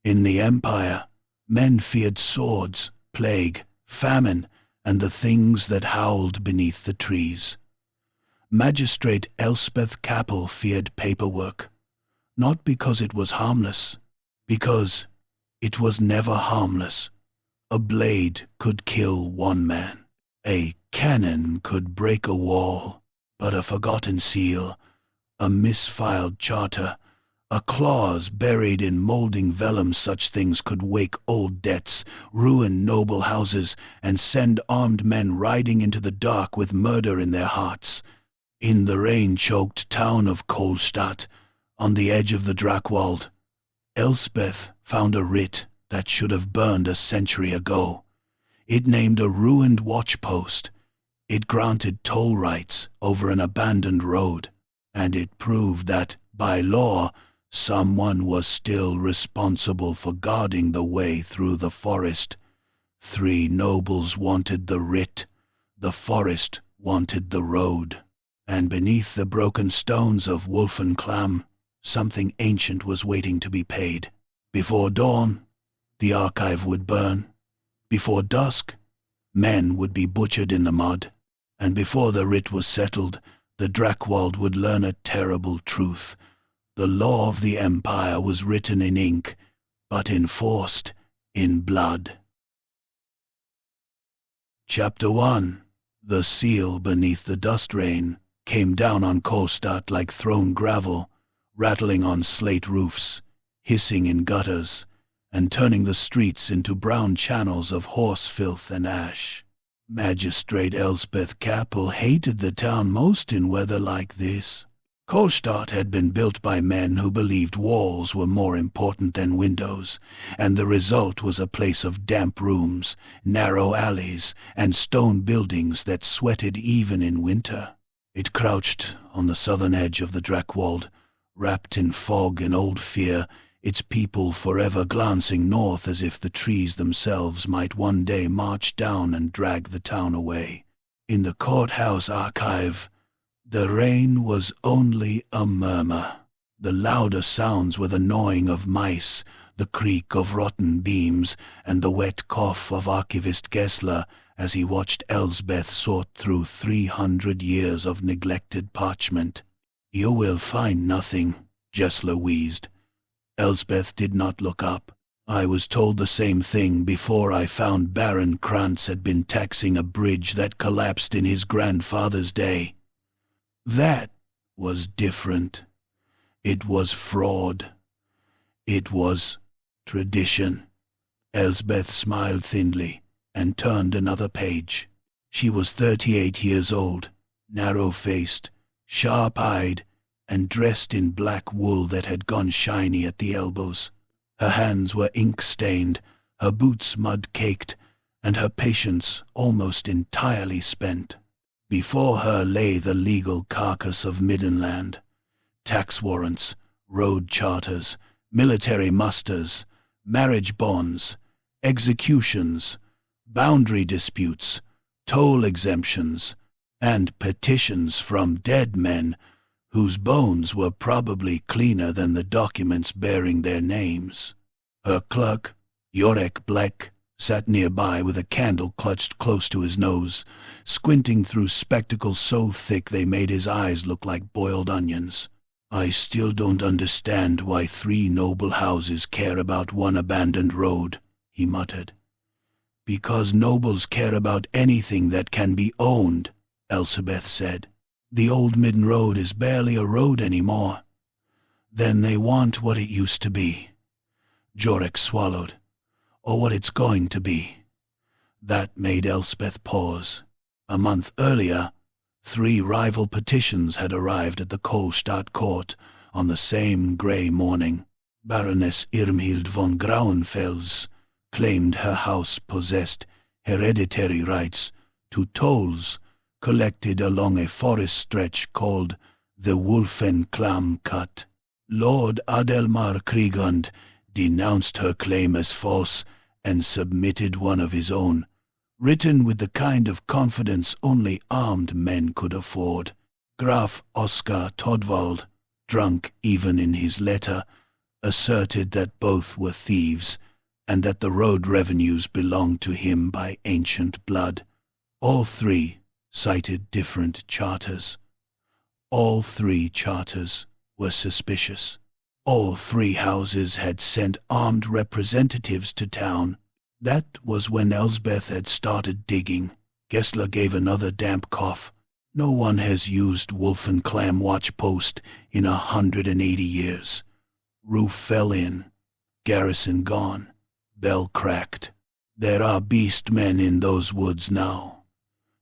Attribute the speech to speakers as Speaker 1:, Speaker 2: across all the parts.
Speaker 1: In the Empire, men feared swords, plague, famine, and the things that howled beneath the trees. Magistrate Elspeth Capel feared paperwork, not because it was harmless, because it was never harmless. A blade could kill one man. A cannon could break a wall, but a forgotten seal, a misfiled charter, a clause buried in molding vellum, such things could wake old debts, ruin noble houses, and send armed men riding into the dark with murder in their hearts. In the rain-choked town of Kolstadt, on the edge of the Drakwald, Elspeth found a writ that should have burned a century ago. It named a ruined watchpost. It granted toll rights over an abandoned road, and it proved that, by law, someone was still responsible for guarding the way through the forest. 3 nobles wanted the writ, the forest wanted the road, and beneath the broken stones of Wolfenclam, something ancient was waiting to be paid. Before dawn, the archive would burn. Before dusk, men would be butchered in the mud. And before the writ was settled, the Drakwald would learn a terrible truth. The law of the Empire was written in ink, but enforced in blood. Chapter 1. The seal beneath the dust rain came down on Kolstadt like thrown gravel, rattling on slate roofs, hissing in gutters, and turning the streets into brown channels of horse filth and ash. Magistrate Elspeth Capel hated the town most in weather like this. Kolstadt had been built by men who believed walls were more important than windows, and the result was a place of damp rooms, narrow alleys, and stone buildings that sweated even in winter. It crouched on the southern edge of the Drakwald, wrapped in fog and old fear, its people forever glancing north as if the trees themselves might one day march down and drag the town away. In the courthouse archive, the rain was only a murmur. The louder sounds were the gnawing of mice, the creak of rotten beams, and the wet cough of Archivist Gessler as he watched Elsbeth sort through 300 years of neglected parchment. "You will find nothing," Gessler wheezed. Elsbeth did not look up. "I was told the same thing before I found Baron Krantz had been taxing a bridge that collapsed in his grandfather's day. That was different. It was fraud. It was tradition." Elsbeth smiled thinly and turned another page. She was 38 years old, narrow-faced, sharp-eyed, and dressed in black wool that had gone shiny at the elbows. Her hands were ink-stained, her boots mud-caked, and her patience almost entirely spent. Before her lay the legal carcass of Middenland: tax warrants, road charters, military musters, marriage bonds, executions, boundary disputes, toll exemptions, and petitions from dead men whose bones were probably cleaner than the documents bearing their names. Her clerk, Jorek Black, sat nearby with a candle clutched close to his nose, squinting through spectacles so thick they made his eyes look like boiled onions. "I still don't understand why 3 noble houses care about one abandoned road," he muttered. "Because nobles care about anything that can be owned," Elsbeth said. "The old Midden Road is barely a road anymore. Then they want what it used to be." Jorek swallowed. "Or what it's going to be." That made Elspeth pause. A month earlier, 3 rival petitions had arrived at the Kolstadt court on the same grey morning. Baroness Irmhild von Grauenfels claimed her house possessed hereditary rights to tolls collected along a forest stretch called the Wolfenclam Cut. Lord Adelmar Kriegund denounced her claim as false and submitted one of his own, written with the kind of confidence only armed men could afford. Graf Oskar Todvald, drunk even in his letter, asserted that both were thieves and that the road revenues belonged to him by ancient blood. All three cited different charters. All three charters were suspicious. All three houses had sent armed representatives to town. That was when Elsbeth had started digging. Gessler gave another damp cough. No one has used Wolf and Clam watch post in 180 years. Roof fell in. Garrison gone. Bell cracked. There are beast men in those woods now.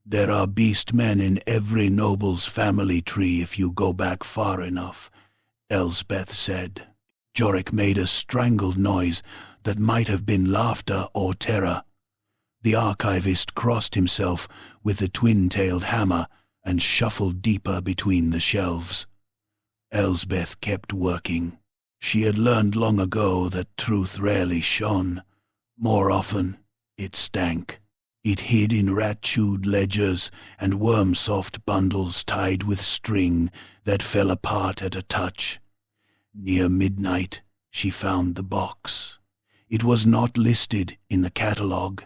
Speaker 1: There are beast men in every noble's family tree if you go back far enough, Elsbeth said. Jorik made a strangled noise that might have been laughter or terror. The archivist crossed himself with the twin-tailed hammer and shuffled deeper between the shelves. Elsbeth kept working. She had learned long ago that truth rarely shone. More often, it stank. It hid in rat-chewed ledgers and worm-soft bundles tied with string that fell apart at a touch. Near midnight, she found the box. It was not listed in the catalogue.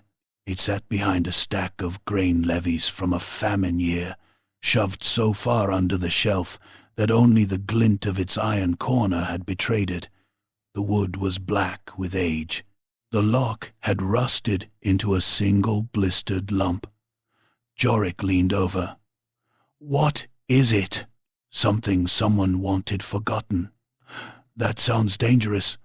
Speaker 1: It sat behind a stack of grain levies from a famine year, shoved so far under the shelf that only the glint of its iron corner had betrayed it. The wood was black with age. The lock had rusted into a single blistered lump. Jorik leaned over. "What is it?" "Something someone wanted forgotten." "That sounds dangerous.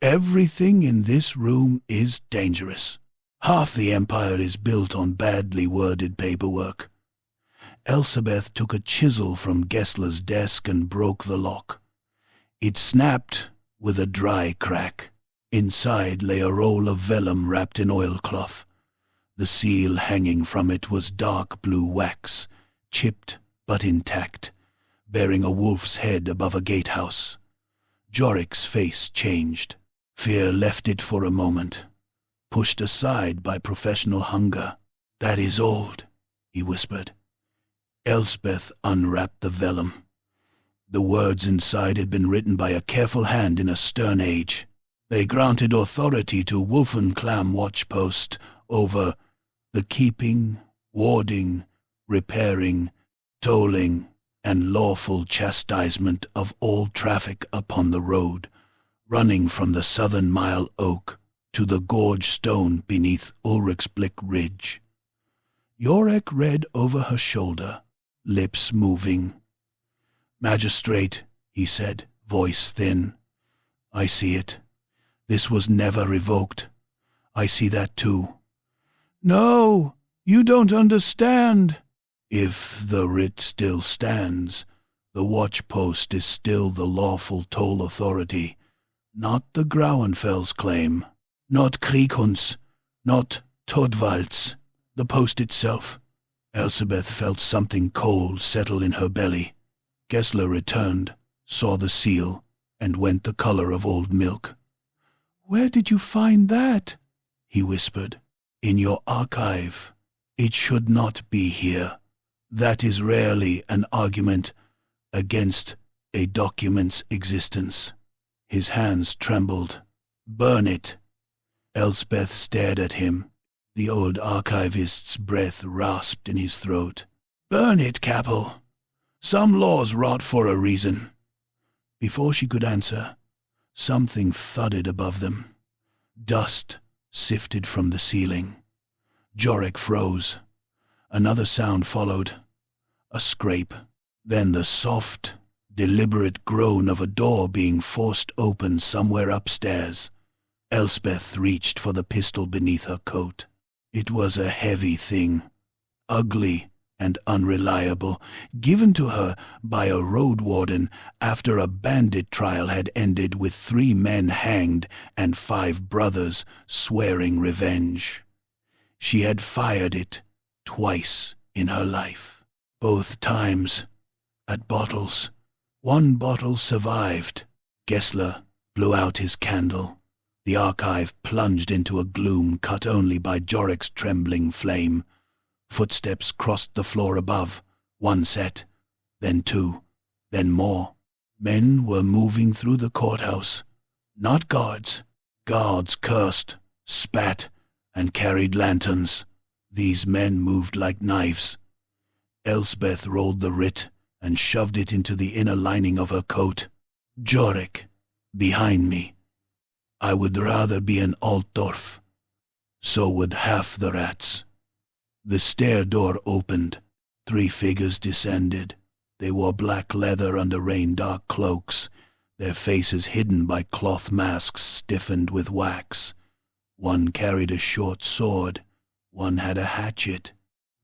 Speaker 1: Everything in this room is dangerous. Half the empire is built on badly worded paperwork." Elsbeth took a chisel from Gessler's desk and broke the lock. It snapped with a dry crack. Inside lay a roll of vellum wrapped in oilcloth. The seal hanging from it was dark blue wax, chipped but intact, bearing a wolf's head above a gatehouse. Jorik's face changed. Fear left it for a moment, pushed aside by professional hunger. "That is old," he whispered. Elsbeth unwrapped the vellum. The words inside had been written by a careful hand in a stern age. They granted authority to Wolf and Clam watchpost over the keeping, warding, repairing, tolling, and lawful chastisement of all traffic upon the road, running from the southern Mile Oak to the gorge stone beneath Ulrichsblick Ridge. Jorek read over her shoulder, lips moving. "Magistrate," he said, voice thin. "I see it. This was never revoked. I see that too." "No, you don't understand." "If the writ still stands, the watchpost is still the lawful toll authority, not the Grauenfels claim, not Krieghund's, not Todwald's, the post itself." Elsbeth felt something cold settle in her belly. Gessler returned, saw the seal, and went the color of old milk. "Where did you find that?" he whispered. "In your archive. It should not be here. That is rarely an argument against a document's existence." His hands trembled. "Burn it." Elsbeth stared at him. The old archivist's breath rasped in his throat. "Burn it, Capel. Some laws rot for a reason." Before she could answer, something thudded above them. Dust sifted from the ceiling. Jorik froze. Another sound followed. A scrape. Then the soft, deliberate groan of a door being forced open somewhere upstairs. Elsbeth reached for the pistol beneath her coat. It was a heavy thing, ugly and unreliable, given to her by a road warden after a bandit trial had ended with 3 men hanged and 5 brothers swearing revenge. She had fired it twice in her life, both times at bottles. One bottle survived. Gessler blew out his candle. The archive plunged into a gloom cut only by Jorik's trembling flame. Footsteps crossed the floor above, 1 set, then 2, then more. Men were moving through the courthouse. Not guards. Guards cursed, spat, and carried lanterns. These men moved like knives. Elspeth rolled the writ and shoved it into the inner lining of her coat. Jorik, behind me. I would rather be an Altdorf. So would half the rats. The stair door opened. 3 figures descended. They wore black leather under rain-dark cloaks, their faces hidden by cloth masks stiffened with wax. One carried a short sword, one had a hatchet.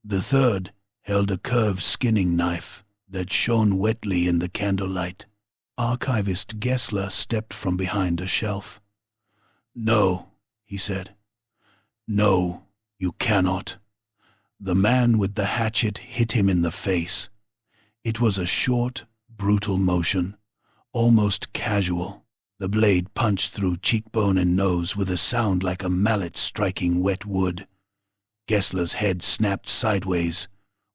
Speaker 1: The third held a curved skinning knife that shone wetly in the candlelight. Archivist Gessler stepped from behind a shelf. "No," he said. "No, you cannot." The man with the hatchet hit him in the face. It was a short, brutal motion, almost casual. The blade punched through cheekbone and nose with a sound like a mallet striking wet wood. Gessler's head snapped sideways.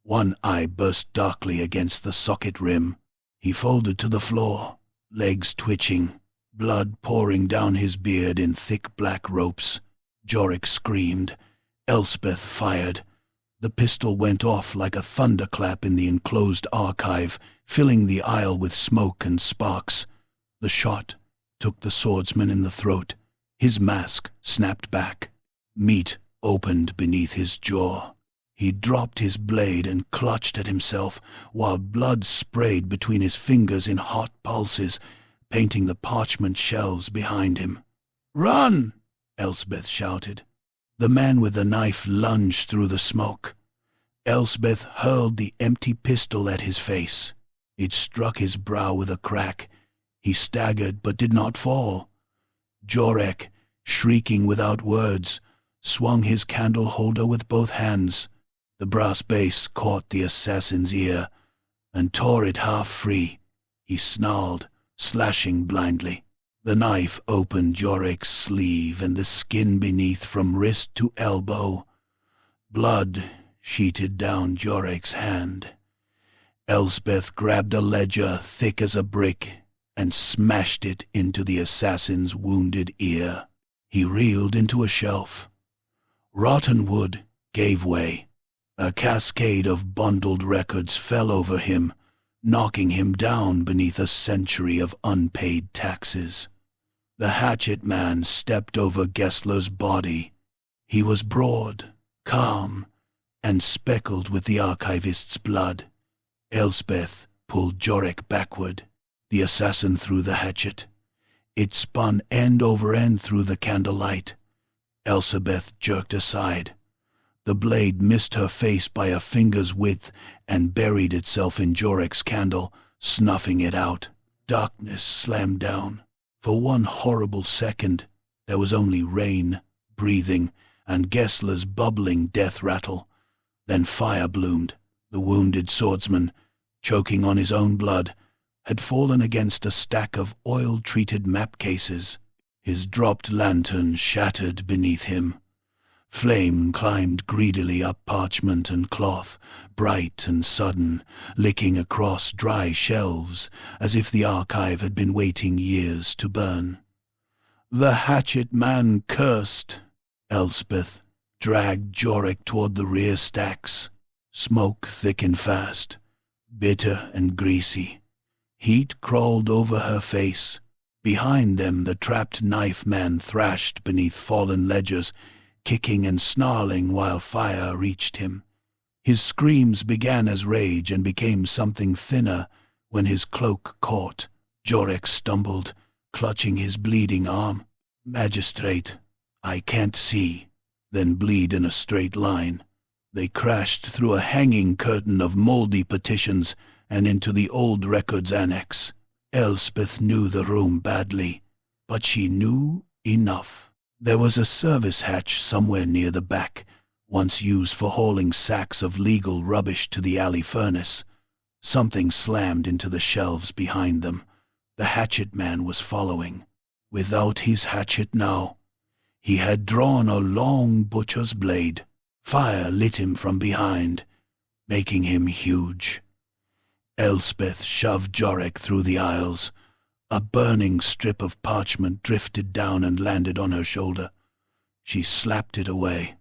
Speaker 1: One eye burst darkly against the socket rim. He folded to the floor, legs twitching, blood pouring down his beard in thick black ropes. Jorik screamed. Elspeth fired. The pistol went off like a thunderclap in the enclosed archive, filling the aisle with smoke and sparks. The shot took the swordsman in the throat. His mask snapped back. Meat opened beneath his jaw. He dropped his blade and clutched at himself, while blood sprayed between his fingers in hot pulses, painting the parchment shelves behind him. "Run!" Elspeth shouted. The man with the knife lunged through the smoke. Elspeth hurled the empty pistol at his face. It struck his brow with a crack. He staggered but did not fall. Jorik, shrieking without words, swung his candle holder with both hands. The brass base caught the assassin's ear and tore it half free. He snarled, slashing blindly. The knife opened Jorik's sleeve and the skin beneath from wrist to elbow. Blood sheeted down Jorik's hand. Elspeth grabbed a ledger thick as a brick and smashed it into the assassin's wounded ear. He reeled into a shelf. Rotten wood gave way. A cascade of bundled records fell over him, knocking him down beneath a century of unpaid taxes. The hatchet man stepped over Gessler's body. He was broad, calm, and speckled with the archivist's blood. Elspeth pulled Jorik backward. The assassin threw the hatchet. It spun end over end through the candlelight. Elspeth jerked aside. The blade missed her face by a finger's width and buried itself in Jorik's candle, snuffing it out. Darkness slammed down. For one horrible second, there was only rain, breathing, and Gessler's bubbling death rattle. Then fire bloomed. The wounded swordsman, choking on his own blood, had fallen against a stack of oil-treated map cases. His dropped lantern shattered beneath him. Flame climbed greedily up parchment and cloth, bright and sudden, licking across dry shelves as if the archive had been waiting years to burn. The hatchet man cursed. Elspeth dragged Jorik toward the rear stacks. Smoke thickened fast, bitter and greasy. Heat crawled over her face. Behind them the trapped knife man thrashed beneath fallen ledgers, kicking and snarling while fire reached him. His screams began as rage and became something thinner when his cloak caught. Jorik stumbled, clutching his bleeding arm. "Magistrate, I can't see." Then bleed in a straight line. They crashed through a hanging curtain of moldy petitions and into the old records annex. Elspeth knew the room badly, but she knew enough. There was a service hatch somewhere near the back, once used for hauling sacks of legal rubbish to the alley furnace. Something slammed into the shelves behind them. The hatchet man was following. Without his hatchet now, he had drawn a long butcher's blade. Fire lit him from behind, making him huge. Elspeth shoved Jorik through the aisles. A burning strip of parchment drifted down and landed on her shoulder. She slapped it away.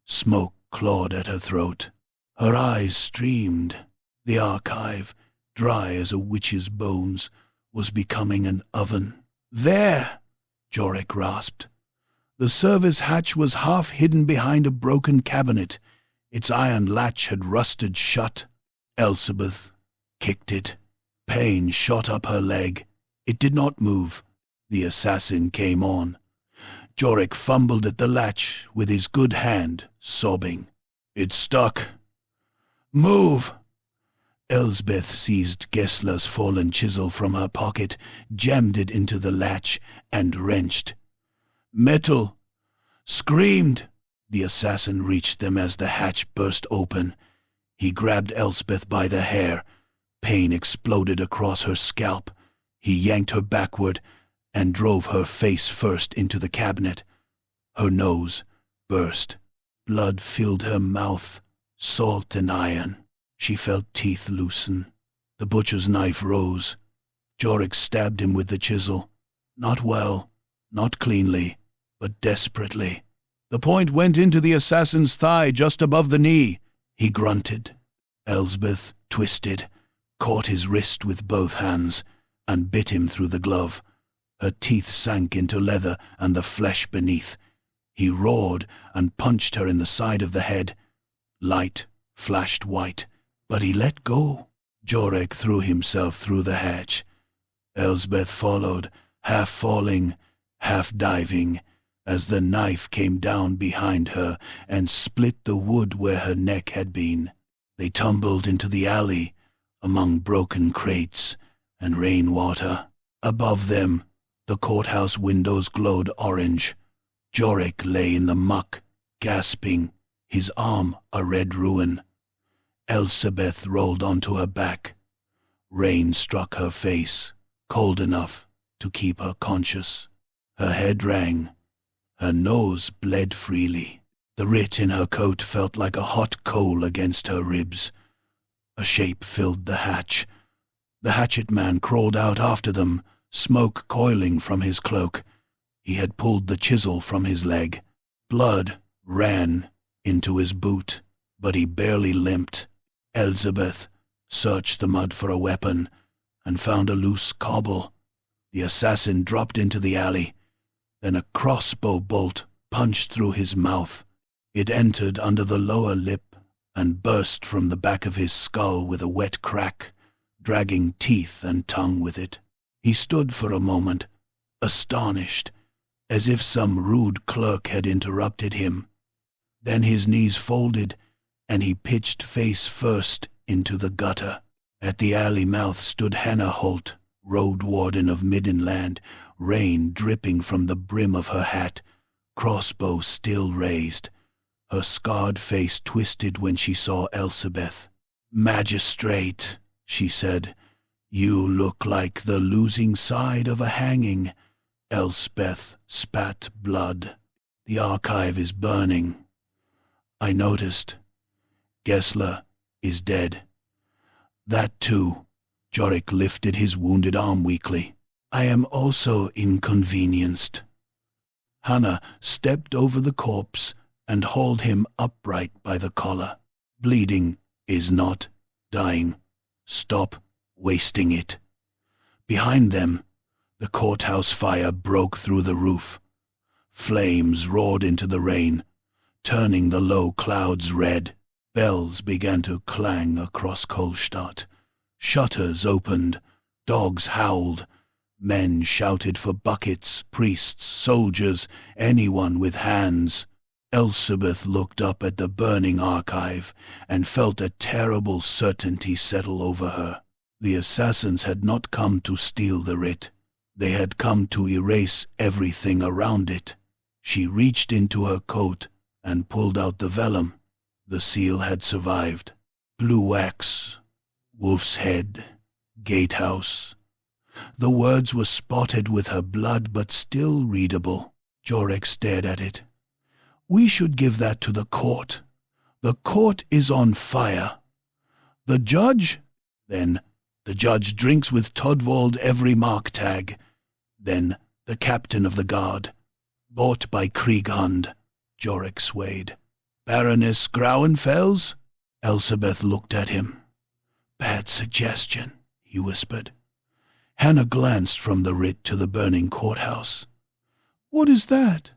Speaker 1: Smoke clawed at her throat. Her eyes streamed. The archive, dry as a witch's bones, was becoming an oven. "There!" Jorik rasped. The service hatch was half hidden behind a broken cabinet. Its iron latch had rusted shut. Elizabeth kicked it. Pain shot up her leg. It did not move. The assassin came on. Jorik fumbled at the latch with his good hand, sobbing. "It's stuck." "Move!" Elsbeth seized Gessler's fallen chisel from her pocket, jammed it into the latch, and wrenched. "Metal!" Screamed. The assassin reached them as the hatch burst open. He grabbed Elspeth by the hair. Pain exploded across her scalp. He yanked her backward and drove her face first into the cabinet. Her nose burst. Blood filled her mouth, salt and iron. She felt teeth loosen. The butcher's knife rose. Jorik stabbed him with the chisel. Not well, not cleanly, but desperately. The point went into the assassin's thigh just above the knee. He grunted. Elsbeth twisted, caught his wrist with both hands, and bit him through the glove. Her teeth sank into leather and the flesh beneath. He roared and punched her in the side of the head. Light flashed white, but he let go. Jorik threw himself through the hatch. Elsbeth followed, half falling, half diving, as the knife came down behind her and split the wood where her neck had been. They tumbled into the alley, among broken crates and rainwater. Above them, the courthouse windows glowed orange. Jorik lay in the muck, gasping, his arm a red ruin. Elsbeth rolled onto her back. Rain struck her face, cold enough to keep her conscious. Her head rang. Her nose bled freely. The writ in her coat felt like a hot coal against her ribs. A shape filled the hatch. The hatchet man crawled out after them, smoke coiling from his cloak. He had pulled the chisel from his leg. Blood ran into his boot, but he barely limped. Elizabeth searched the mud for a weapon and found a loose cobble. The assassin dropped into the alley. Then a crossbow bolt punched through his mouth. It entered under the lower lip and burst from the back of his skull with a wet crack, dragging teeth and tongue with it. He stood for a moment, astonished, as if some rude clerk had interrupted him. Then his knees folded, and he pitched face first into the gutter. At the alley mouth stood Hannah Holt, road warden of Middenland, rain dripping from the brim of her hat, crossbow still raised. Her scarred face twisted when she saw Elizabeth. "Magistrate," she said, "you look like the losing side of a hanging." Elspeth spat blood. "The archive is burning." "I noticed. Gessler is dead." "That too." Jorik lifted his wounded arm weakly. "I am also inconvenienced." Hannah stepped over the corpse and hauled him upright by the collar. "Bleeding is not dying. Stop wasting it." Behind them, the courthouse fire broke through the roof. Flames roared into the rain, turning the low clouds red. Bells began to clang across Kolstadt. Shutters opened. Dogs howled. Men shouted for buckets, priests, soldiers, anyone with hands. Elizabeth looked up at the burning archive and felt a terrible certainty settle over her. The assassins had not come to steal the writ. They had come to erase everything around it. She reached into her coat and pulled out the vellum. The seal had survived. Blue wax, wolf's head, gatehouse. The words were spotted with her blood but still readable. Jorik stared at it. "We should give that to the court. The court is on fire." "The judge?" Then, The judge drinks with Drakwald every mark tag. Then the captain of the guard. Bought by Krieghund. Jorik swayed. Baroness Grauenfels? Elsbeth looked at him. Bad suggestion, he whispered. Hannah glanced from the Writ to the burning courthouse. What is that?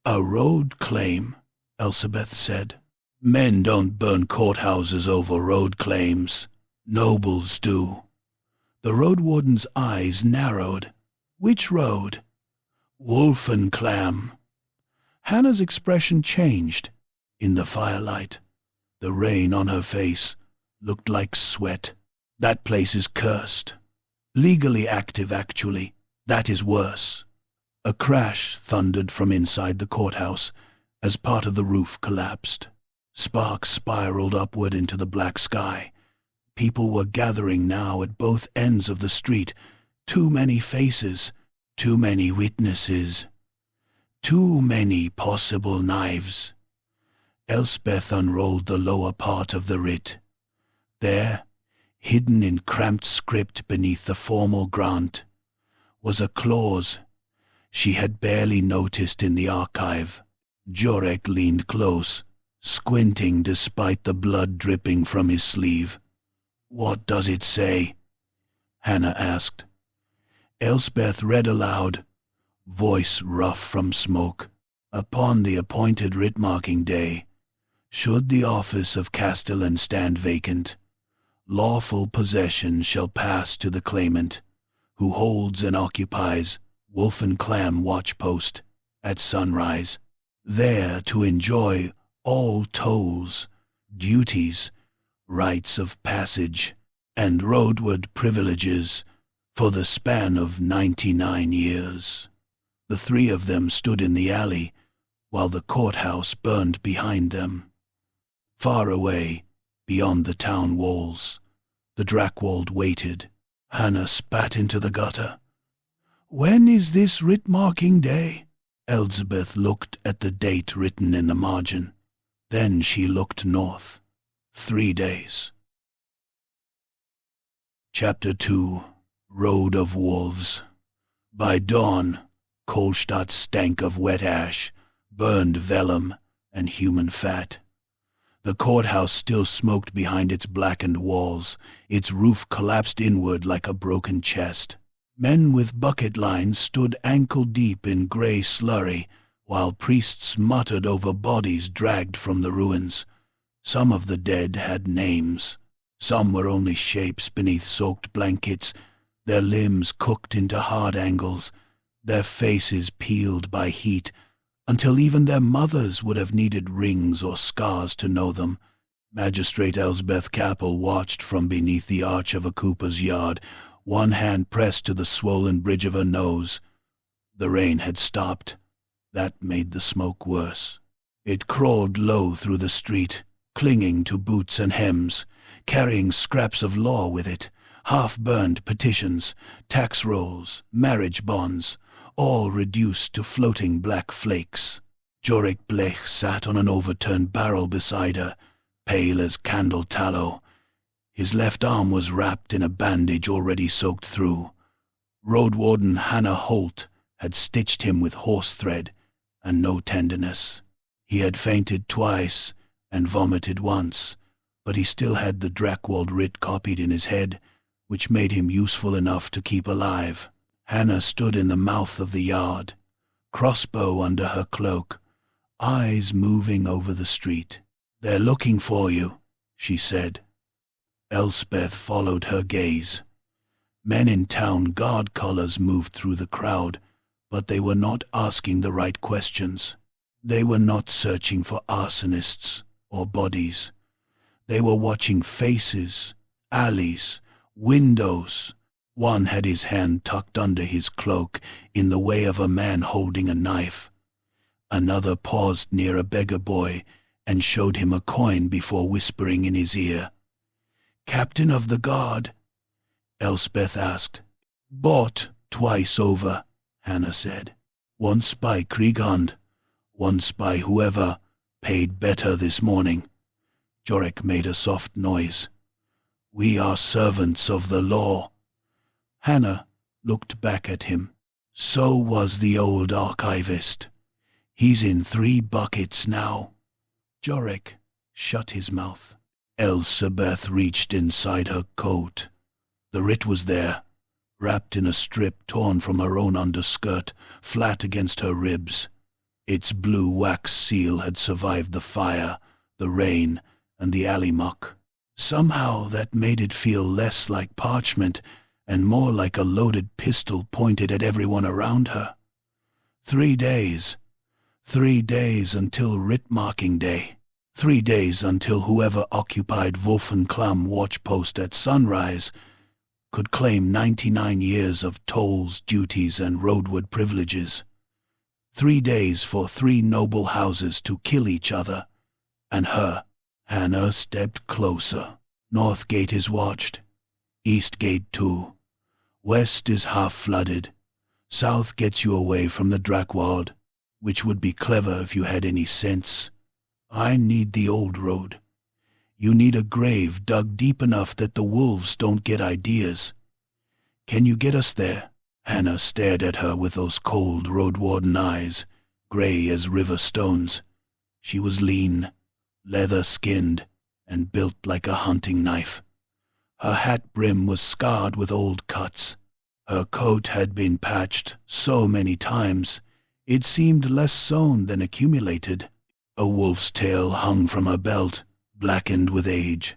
Speaker 1: A road claim, Elsbeth said. Men don't burn courthouses over road claims. Nobles do. The road warden's eyes narrowed. Which road? Wolfenclam. Hannah's expression changed. In the firelight, the rain on her face looked like sweat. That place is cursed. Legally active, actually. That is worse. A crash thundered from inside the courthouse as part of the roof collapsed. Sparks spiraled upward into the black sky. People were gathering now at both ends of the street. Too many faces, too many witnesses, too many possible knives. Elsbeth unrolled the lower part of the Writ. There, hidden in cramped script beneath the formal grant, was a clause she had barely noticed in the archive. Jorik leaned close, squinting despite the blood dripping from his sleeve. What does it say? Hannah asked. Elsbeth read aloud, voice rough from smoke. Upon the appointed writ-marking day, should the office of castellan stand vacant, lawful possession shall pass to the claimant, who holds and occupies Wolfenclam watchpost at sunrise, there to enjoy all tolls, duties, rites of passage, and roadward privileges for the span of 99 years. The three of them stood in the alley while the courthouse burned behind them. Far away, beyond the town walls, the Drakwald waited. Hannah spat into the gutter. When is this writ-marking day? Elsbeth looked at the date written in the margin. Then she looked north. 3 days. Chapter 2. Road of Wolves. By dawn, Kolstadt stank of wet ash, burned vellum, and human fat. The courthouse still smoked behind its blackened walls, its roof collapsed inward like a broken chest. Men with bucket lines stood ankle-deep in grey slurry, while priests muttered over bodies dragged from the ruins. Some of the dead had names. Some were only shapes beneath soaked blankets, their limbs cooked into hard angles, their faces peeled by heat, until even their mothers would have needed rings or scars to know them. Magistrate Elsbeth Capel watched from beneath the arch of a cooper's yard, one hand pressed to the swollen bridge of her nose. The rain had stopped. That made the smoke worse. It crawled low through the street, clinging to boots and hems, carrying scraps of law with it, half-burned petitions, tax rolls, marriage bonds, all reduced to floating black flakes. Jorik Blech sat on an overturned barrel beside her, pale as candle tallow. His left arm was wrapped in a bandage already soaked through. Road Warden Hannah Holt had stitched him with horse thread and no tenderness. He had fainted twice and vomited once, but he still had the Drakwald writ copied in his head, which made him useful enough to keep alive. Hannah stood in the mouth of the yard, crossbow under her cloak, eyes moving over the street. "They're looking for you," she said. Elspeth followed her gaze. Men in town guard collars moved through the crowd, but they were not asking the right questions. They were not searching for arsonists or bodies. They were watching faces, alleys, windows. One had his hand tucked under his cloak in the way of a man holding a knife. Another paused near a beggar boy and showed him a coin before whispering in his ear. "Captain of the guard?" Elspeth asked. "Bought twice over," Hannah said. "Once by Krieghund, once by whoever paid better this morning." Jorik made a soft noise. We are servants of the law. Hannah looked back at him. So was the old archivist. He's in 3 buckets now. Jorek shut his mouth. Elsabeth reached inside her coat. The writ was there, wrapped in a strip torn from her own underskirt, flat against her ribs. Its blue wax seal had survived the fire, the rain, and the alley muck. Somehow that made it feel less like parchment and more like a loaded pistol pointed at everyone around her. 3 days. 3 days until writ-marking day. 3 days until whoever occupied Wolfenklam watch post at sunrise could claim 99 years of tolls, duties, and roadward privileges. 3 days for 3 noble houses to kill each other, and her. Hannah stepped closer. North Gate is watched. East Gate too. West is half flooded. South gets you away from the Drakwald, which would be clever if you had any sense. I need the old road. You need a grave dug deep enough that the wolves don't get ideas. Can you get us there? Hannah stared at her with those cold road-warden eyes, grey as river stones. She was lean, leather-skinned, and built like a hunting knife. Her hat brim was scarred with old cuts. Her coat had been patched so many times, it seemed less sewn than accumulated. A wolf's tail hung from her belt, blackened with age.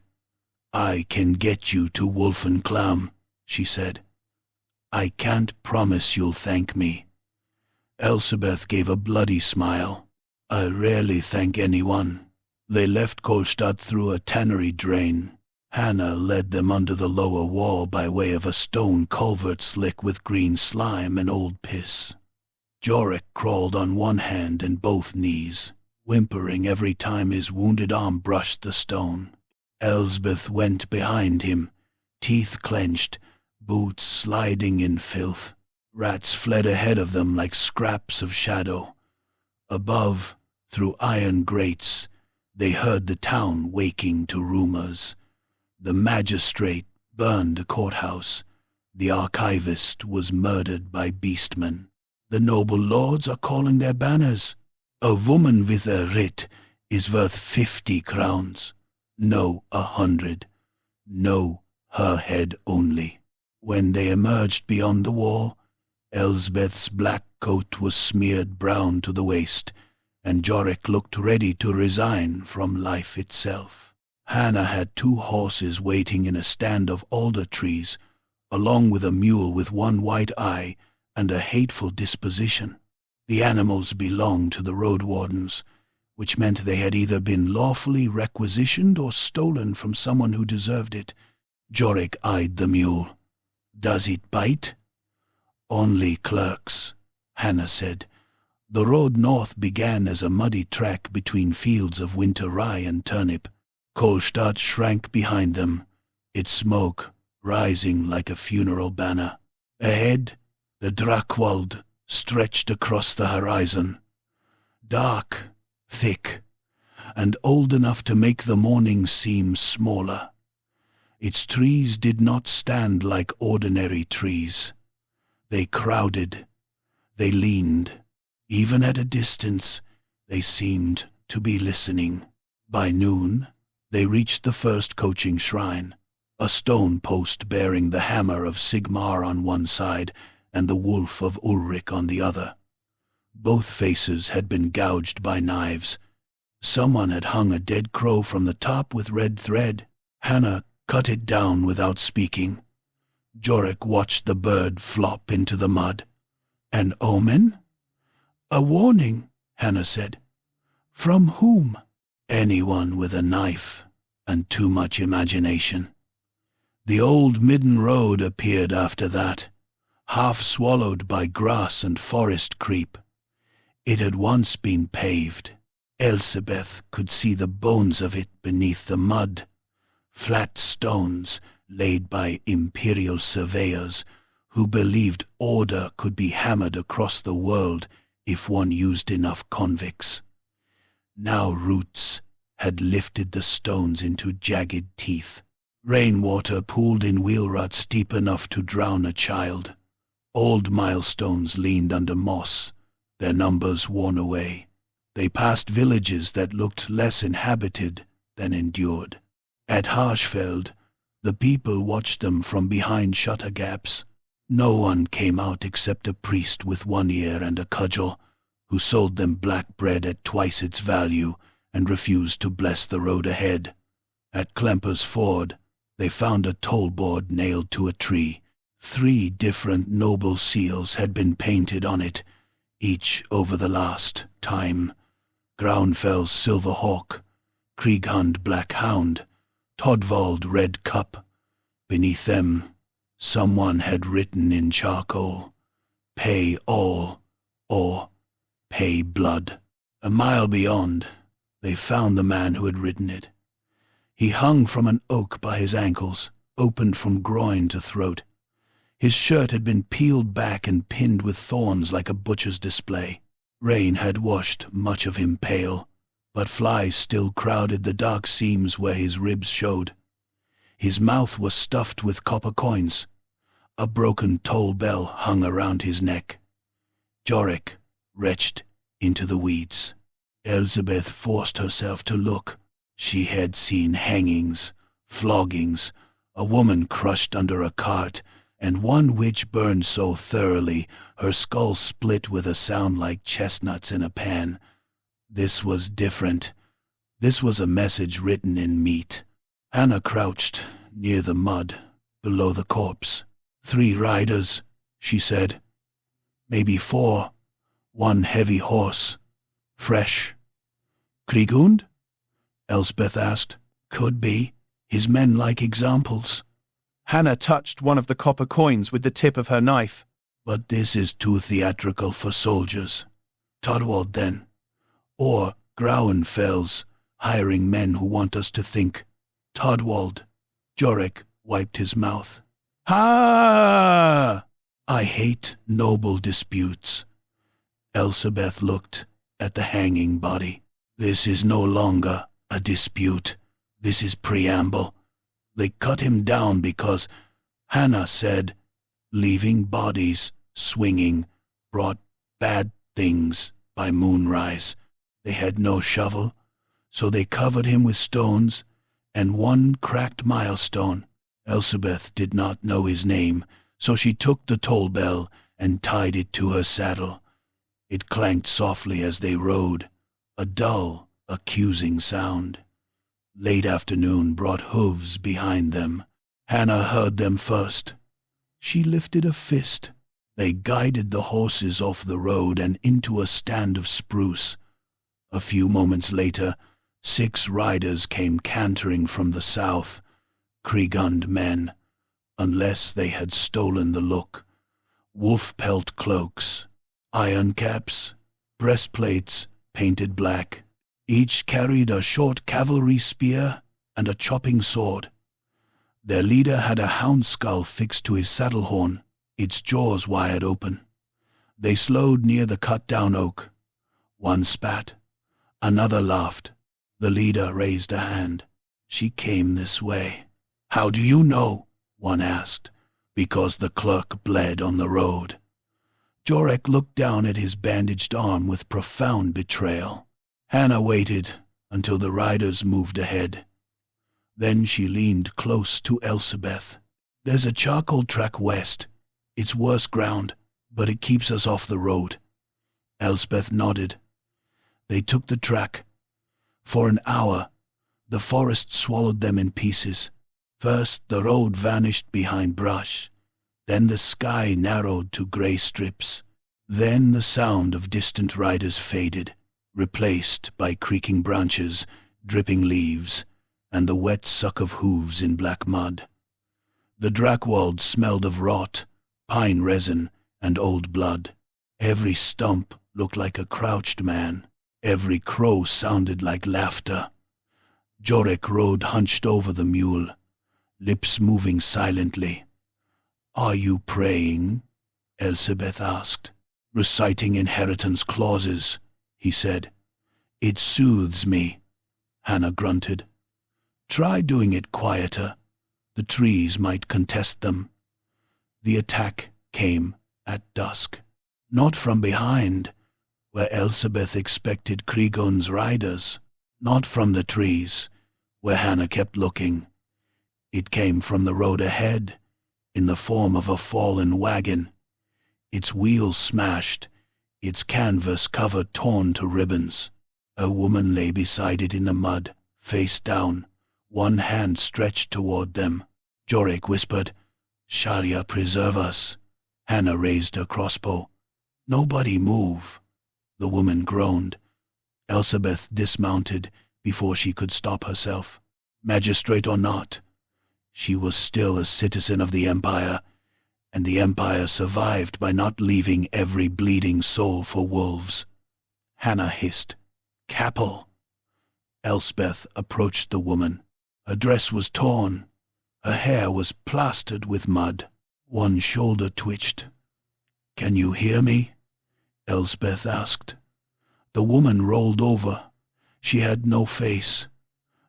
Speaker 1: I can get you to Wolfenklam, she said. I can't promise you'll thank me. Elsabeth gave a bloody smile. I rarely thank anyone. They left Kolstadt through a tannery drain. Hannah led them under the lower wall by way of a stone culvert slick with green slime and old piss. Jorek crawled on one hand and both knees, whimpering every time his wounded arm brushed the stone. Elsbeth went behind him, teeth clenched, boots sliding in filth. Rats fled ahead of them like scraps of shadow. Above, through iron grates, they heard the town waking to rumors. The magistrate burned the courthouse. The archivist was murdered by beastmen. The noble lords are calling their banners. A woman with a writ is worth 50 crowns. No, 100. No, her head only. When they emerged beyond the wall, Elsbeth's black coat was smeared brown to the waist, and Jorek looked ready to resign from life itself. Hannah had 2 horses waiting in a stand of alder trees, along with a mule with one white eye and a hateful disposition. The animals belonged to the road wardens, which meant they had either been lawfully requisitioned or stolen from someone who deserved it. Jorek eyed the mule. Does it bite? Only clerks, Hannah said. The road north began as a muddy track between fields of winter rye and turnip. Kolstadt shrank behind them, its smoke rising like a funeral banner. Ahead, the Drakwald stretched across the horizon. Dark, thick, and old enough to make the morning seem smaller. Its trees did not stand like ordinary trees. They crowded, they leaned. Even at a distance, they seemed to be listening. By noon, they reached the first coaching shrine, a stone post bearing the hammer of Sigmar on one side and the wolf of Ulrich on the other. Both faces had been gouged by knives. Someone had hung a dead crow from the top with red thread. Hannah cut it down without speaking. Jorek watched the bird flop into the mud. An omen? A warning, Hannah said. From whom? Anyone with a knife and too much imagination. The old Midden road appeared after that, half swallowed by grass and forest creep. It had once been paved. Elsabeth could see the bones of it beneath the mud, flat stones laid by imperial surveyors who believed order could be hammered across the world if one used enough convicts. Now roots had lifted the stones into jagged teeth. Rainwater pooled in wheel ruts deep enough to drown a child. Old milestones leaned under moss, their numbers worn away. They passed villages that looked less inhabited than endured. At Harshfeld, the people watched them from behind shutter gaps. No one came out except a priest with one ear and a cudgel, who sold them black bread at twice its value and refused to bless the road ahead. At Klemper's Ford, they found a toll board nailed to a tree. 3 different noble seals had been painted on it, each over the last time. Graunfell's Silver Hawk, Krieghund Black Hound, Todvald Red Cup. Beneath them, someone had written in charcoal, "Pay all," or "Pay blood." A mile beyond, they found the man who had written it. He hung from an oak by his ankles, opened from groin to throat. His shirt had been peeled back and pinned with thorns like a butcher's display. Rain had washed much of him pale, but flies still crowded the dark seams where his ribs showed. His mouth was stuffed with copper coins. A broken toll bell hung around his neck. Jorik retched into the weeds. Elizabeth forced herself to look. She had seen hangings, floggings, a woman crushed under a cart, and one witch burned so thoroughly her skull split with a sound like chestnuts in a pan. This was different. This was a message written in meat. Hannah crouched near the mud, below the corpse. 3 riders, she said. Maybe 4. 1 heavy horse. Fresh. Krieghund? Elspeth asked. Could be. His men like examples.
Speaker 2: Hannah touched one of the copper coins with the tip of her knife.
Speaker 1: But this is too theatrical for soldiers. Todwald, then. Or Grauenfels, hiring men who want us to think. Todwald. Jorik wiped his mouth. Ha! I hate noble disputes. Elsebeth looked at the hanging body. This is no longer a dispute. This is preamble. They cut him down because Hannah said leaving bodies swinging brought bad things by moonrise. They had no shovel, so they covered him with stones and 1 cracked milestone. Elsebeth did not know his name, so she took the toll bell and tied it to her saddle. It clanked softly as they rode, a dull, accusing sound. Late afternoon brought hooves behind them. Hannah heard them first. She lifted a fist. They guided the horses off the road and into a stand of spruce. A few moments later, 6 riders came cantering from the south, Krieghund men, unless they had stolen the look. Wolf-pelt cloaks, iron caps, breastplates painted black. Each carried a short cavalry spear and a chopping sword. Their leader had a hound skull fixed to his saddle horn, its jaws wired open. They slowed near the cut-down oak. One spat. Another laughed. The leader raised a hand. She came this way. How do you know? One asked. Because the clerk bled on the road. Jorik looked down at his bandaged arm with profound betrayal. Hannah waited until the riders moved ahead. Then she leaned close to Elsebeth. There's a charcoal track west. It's worse ground, but it keeps us off the road. Elspeth nodded. They took the track. For an hour, the forest swallowed them in pieces. First, the road vanished behind brush. Then the sky narrowed to grey strips. Then the sound of distant riders faded, replaced by creaking branches, dripping leaves, and the wet suck of hooves in black mud. The Drakwald smelled of rot, pine resin, and old blood. Every stump looked like a crouched man. Every crow sounded like laughter. Jorik rode hunched over the mule, lips moving silently. Are you praying? Elsebeth asked. Reciting inheritance clauses, he said. It soothes me, Hannah grunted. Try doing it quieter. The trees might contest them. The attack came at dusk, not from behind, where Elspeth expected Kriegon's riders, not from the trees, where Hannah kept looking. It came from the road ahead, in the form of a fallen wagon, its wheels smashed, its canvas cover torn to ribbons. A woman lay beside it in the mud, face down, one hand stretched toward them. Jorik whispered, "Shalia preserve us." Hannah raised her crossbow. "Nobody move." The woman groaned. Elspeth dismounted before she could stop herself. Magistrate or not, she was still a citizen of the Empire, and the Empire survived by not leaving every bleeding soul for wolves. Hannah hissed, "Capel." Elspeth approached the woman. Her dress was torn. Her hair was plastered with mud. One shoulder twitched. "Can you hear me?" Elspeth asked. The woman rolled over. She had no face.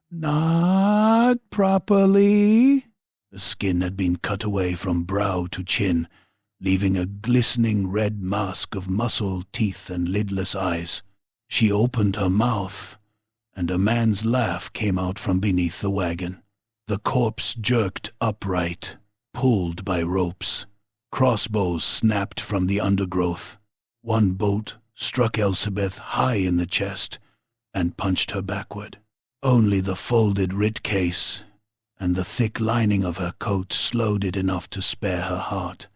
Speaker 1: "Not properly." The skin had been cut away from brow to chin, leaving a glistening red mask of muscle, teeth, and lidless eyes. She opened her mouth, and a man's laugh came out from beneath the wagon. The corpse jerked upright, pulled by ropes. Crossbows snapped from the undergrowth. One bolt struck Elspeth high in the chest and punched her backward. Only the folded writ case and the thick lining of her coat slowed it enough to spare her heart.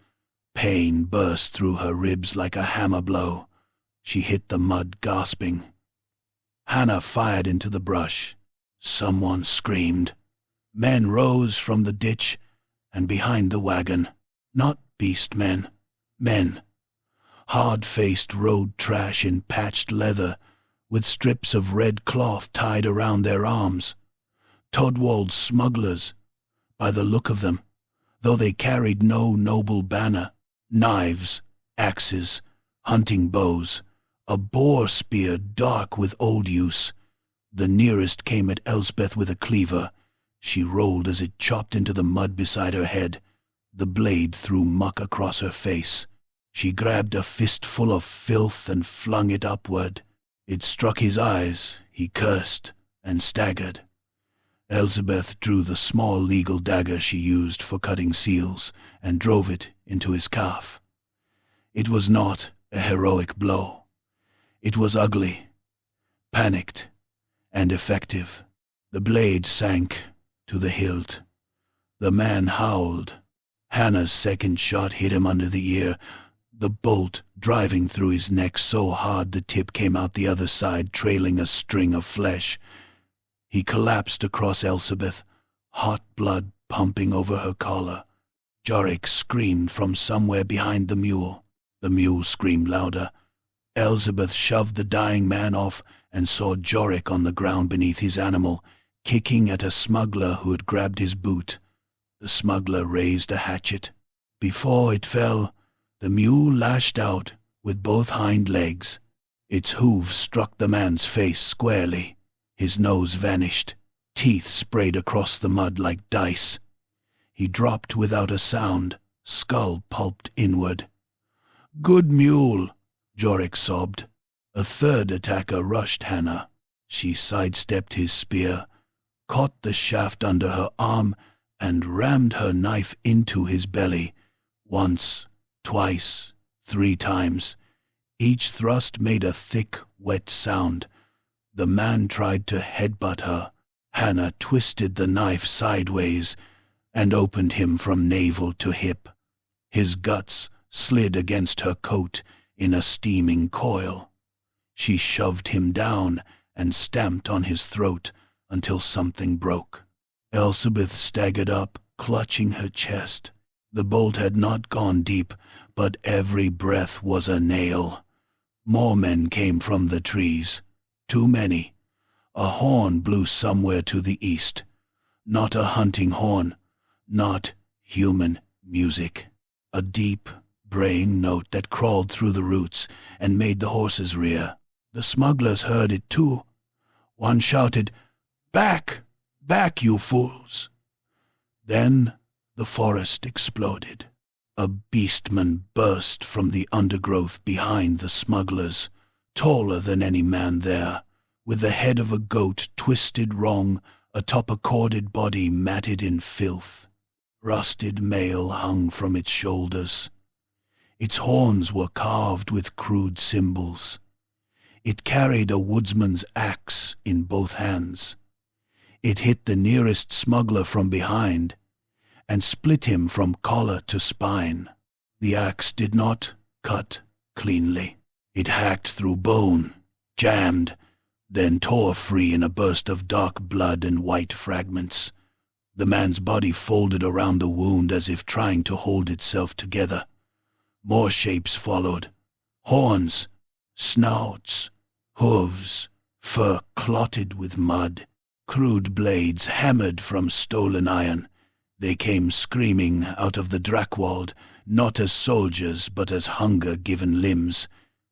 Speaker 1: Pain burst through her ribs like a hammer blow. She hit the mud, gasping. Hannah fired into the brush. Someone screamed. Men rose from the ditch and behind the wagon. Not beast men, men. Hard-faced road trash in patched leather, with strips of red cloth tied around their arms. Drakwald smugglers, by the look of them, though they carried no noble banner. Knives, axes, hunting bows, a boar spear dark with old use. The nearest came at Elspeth with a cleaver. She rolled as it chopped into the mud beside her head. The blade threw muck across her face. She grabbed a fistful of filth and flung it upward. It struck his eyes. He cursed and staggered. Elspeth drew the small legal dagger she used for cutting seals and drove it into his calf. It was not a heroic blow. It was ugly, panicked, and effective. The blade sank to the hilt. The man howled. Hannah's second shot hit him under the ear, the bolt driving through his neck so hard the tip came out the other side, trailing a string of flesh. He collapsed across Elspeth, hot blood pumping over her collar. Jorik screamed from somewhere behind the mule. The mule screamed louder. Elspeth shoved the dying man off and saw Jorik on the ground beneath his animal, kicking at a smuggler who had grabbed his boot. The smuggler raised a hatchet. Before it fell, the mule lashed out with both hind legs. Its hooves struck the man's face squarely. His nose vanished. Teeth sprayed across the mud like dice. He dropped without a sound, skull pulped inward. "Good mule," Jorik sobbed. A third attacker rushed Hannah. She sidestepped his spear, caught the shaft under her arm, and rammed her knife into his belly. Once, twice, 3 times. Each thrust made a thick, wet sound. The man tried to headbutt her. Hannah twisted the knife sideways and opened him from navel to hip. His guts slid against her coat in a steaming coil. She shoved him down and stamped on his throat until something broke. Elspeth staggered up, clutching her chest. The bolt had not gone deep, but every breath was a nail. More men came from the trees. Too many. A horn blew somewhere to the east. Not a hunting horn. Not human music. A deep, braying note that crawled through the roots and made the horses rear. The smugglers heard it too. One shouted, "Back! Back, you fools!" Then the forest exploded. A beastman burst from the undergrowth behind the smugglers, taller than any man there, with the head of a goat twisted wrong atop a corded body matted in filth. Rusted mail hung from its shoulders. Its horns were carved with crude symbols. It carried a woodsman's axe in both hands. It hit the nearest smuggler from behind and split him from collar to spine. The axe did not cut cleanly. It hacked through bone, jammed, then tore free in a burst of dark blood and white fragments. The man's body folded around the wound as if trying to hold itself together. More shapes followed. Horns, snouts, hooves, fur clotted with mud, crude blades hammered from stolen iron. They came screaming out of the Drakwald, not as soldiers but as hunger-given limbs.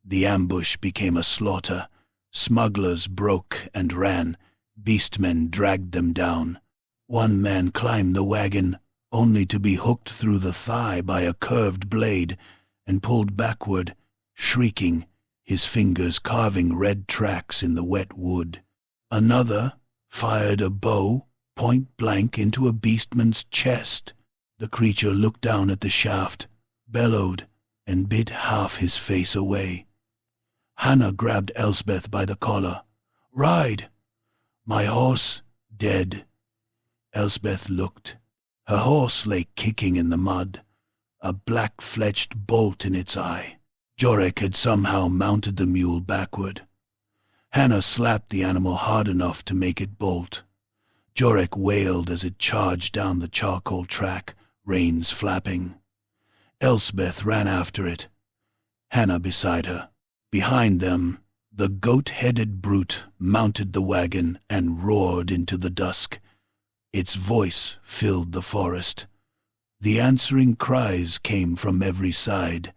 Speaker 1: The ambush became a slaughter. Smugglers broke and ran. Beastmen dragged them down. One man climbed the wagon, only to be hooked through the thigh by a curved blade and pulled backward, shrieking, his fingers carving red tracks in the wet wood. Another fired a bow point-blank into a beastman's chest. The creature looked down at the shaft, bellowed, and bit half his face away. Hannah grabbed Elspeth by the collar. "Ride! My horse, dead." Elspeth looked. Her horse lay kicking in the mud, a black-fletched bolt in its eye. Jorek had somehow mounted the mule backward. Hannah slapped the animal hard enough to make it bolt. Jorek wailed as it charged down the charcoal track, reins flapping. Elspeth ran after it, Hannah beside her. Behind them, the goat-headed brute mounted the wagon and roared into the dusk. Its voice filled the forest. The answering cries came from every side.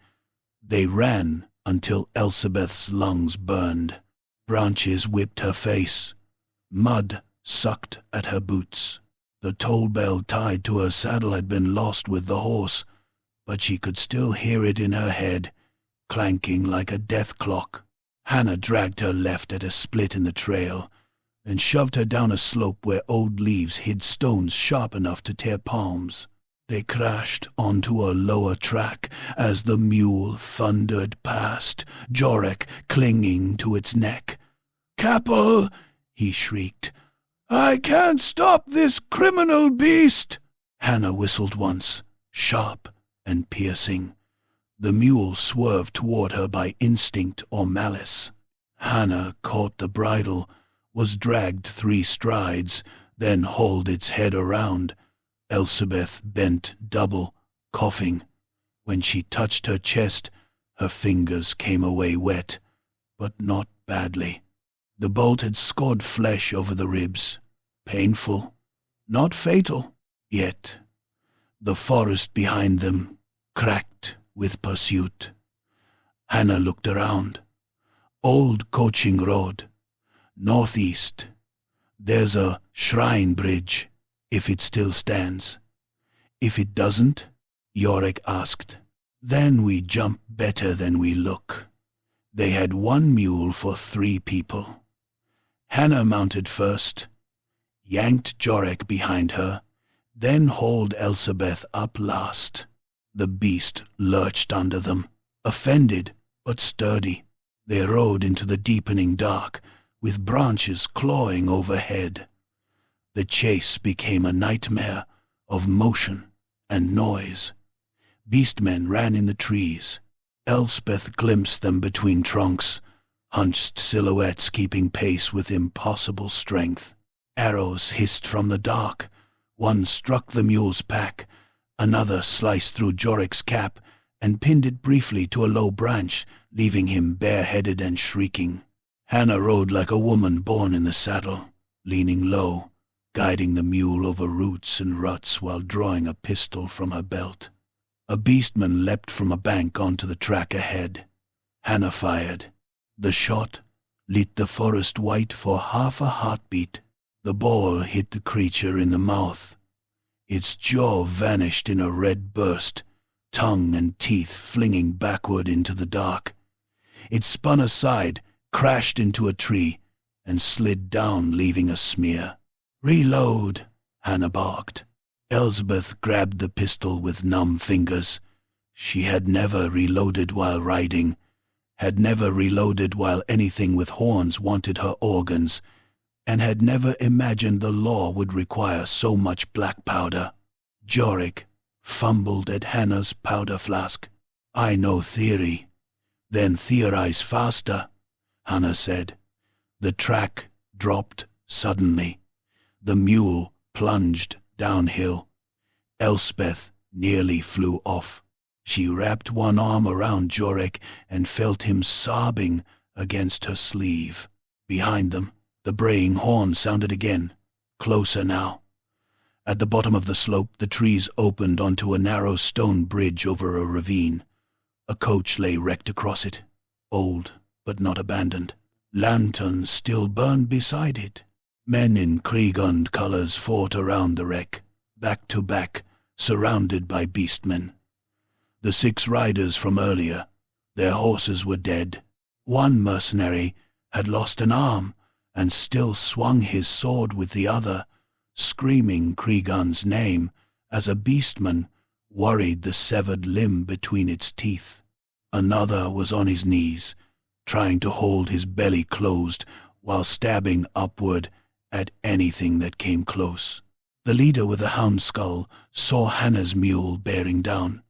Speaker 1: They ran until Elsebeth's lungs burned. Branches whipped her face. Mud sucked at her boots. The toll bell tied to her saddle had been lost with the horse, but she could still hear it in her head, clanking like a death clock. Hannah dragged her left at a split in the trail, and shoved her down a slope where old leaves hid stones sharp enough to tear palms. They crashed onto a lower track as the mule thundered past, Jorek clinging to its neck. "Capel!" he shrieked. "I can't stop this criminal beast!" Hannah whistled once, sharp and piercing. The mule swerved toward her by instinct or malice. Hannah caught the bridle, was dragged 3 strides, then hauled its head around. Elsebeth bent double, coughing. When she touched her chest, her fingers came away wet, but not badly. The bolt had scored flesh over the ribs. Painful, not fatal, yet. The forest behind them cracked with pursuit. Hannah looked around. Old coaching road, northeast. There's a shrine bridge, if it still stands. If it doesn't, Jorek asked, then we jump better than we look. They had 1 mule for 3 people. Hannah mounted first, yanked Jorek behind her, then hauled Elsebeth up last. The beast lurched under them, offended but sturdy. They rode into the deepening dark, with branches clawing overhead. The chase became a nightmare of motion and noise. Beastmen ran in the trees. Elspeth glimpsed them between trunks, hunched silhouettes keeping pace with impossible strength. Arrows hissed from the dark. One struck the mule's pack. Another sliced through Jorek's cap and pinned it briefly to a low branch, leaving him bareheaded and shrieking. Hannah rode like a woman born in the saddle, leaning low, guiding the mule over roots and ruts while drawing a pistol from her belt. A beastman leapt from a bank onto the track ahead. Hannah fired. The shot lit the forest white for half a heartbeat. The ball hit the creature in the mouth. Its jaw vanished in a red burst, tongue and teeth flinging backward into the dark. It spun aside, crashed into a tree, and slid down, leaving a smear. "Reload," Hannah barked. Elsbeth grabbed the pistol with numb fingers. She had never reloaded while riding, had never reloaded while anything with horns wanted her organs, and had never imagined the law would require so much black powder. Jorik fumbled at Hannah's powder flask. "I know theory." "Then theorize faster," Hannah said. The track dropped suddenly. The mule plunged downhill. Elspeth nearly flew off. She wrapped one arm around Jorik and felt him sobbing against her sleeve. Behind them, the braying horn sounded again, closer now. At the bottom of the slope, the trees opened onto a narrow stone bridge over a ravine. A coach lay wrecked across it, old but not abandoned. Lanterns still burned beside it. Men in Kriegund colors fought around the wreck, back to back, surrounded by beastmen. The 6 riders from earlier, their horses were dead. One mercenary had lost an arm and still swung his sword with the other, screaming Kriegund's name as a beastman worried the severed limb between its teeth. Another was on his knees, trying to hold his belly closed while stabbing upward at anything that came close. The leader with the hound skull saw Hannah's mule bearing down.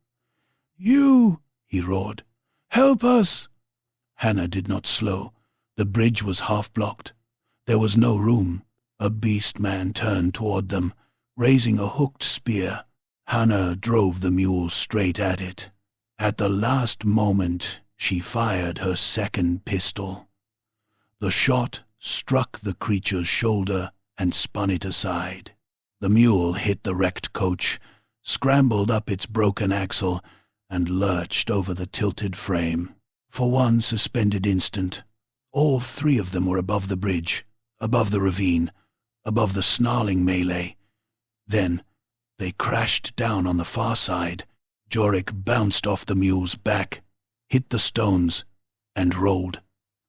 Speaker 1: "You!" he roared. "Help us!" Hannah did not slow. The bridge was half blocked. There was no room. A beast man turned toward them, raising a hooked spear. Hannah drove the mule straight at it. At the last moment, she fired her second pistol. The shot struck the creature's shoulder and spun it aside. The mule hit the wrecked coach, scrambled up its broken axle, and lurched over the tilted frame. For one suspended instant, all 3 of them were above the bridge, above the ravine, above the snarling melee. Then they crashed down on the far side. Jorik bounced off the mule's back, hit the stones, and rolled.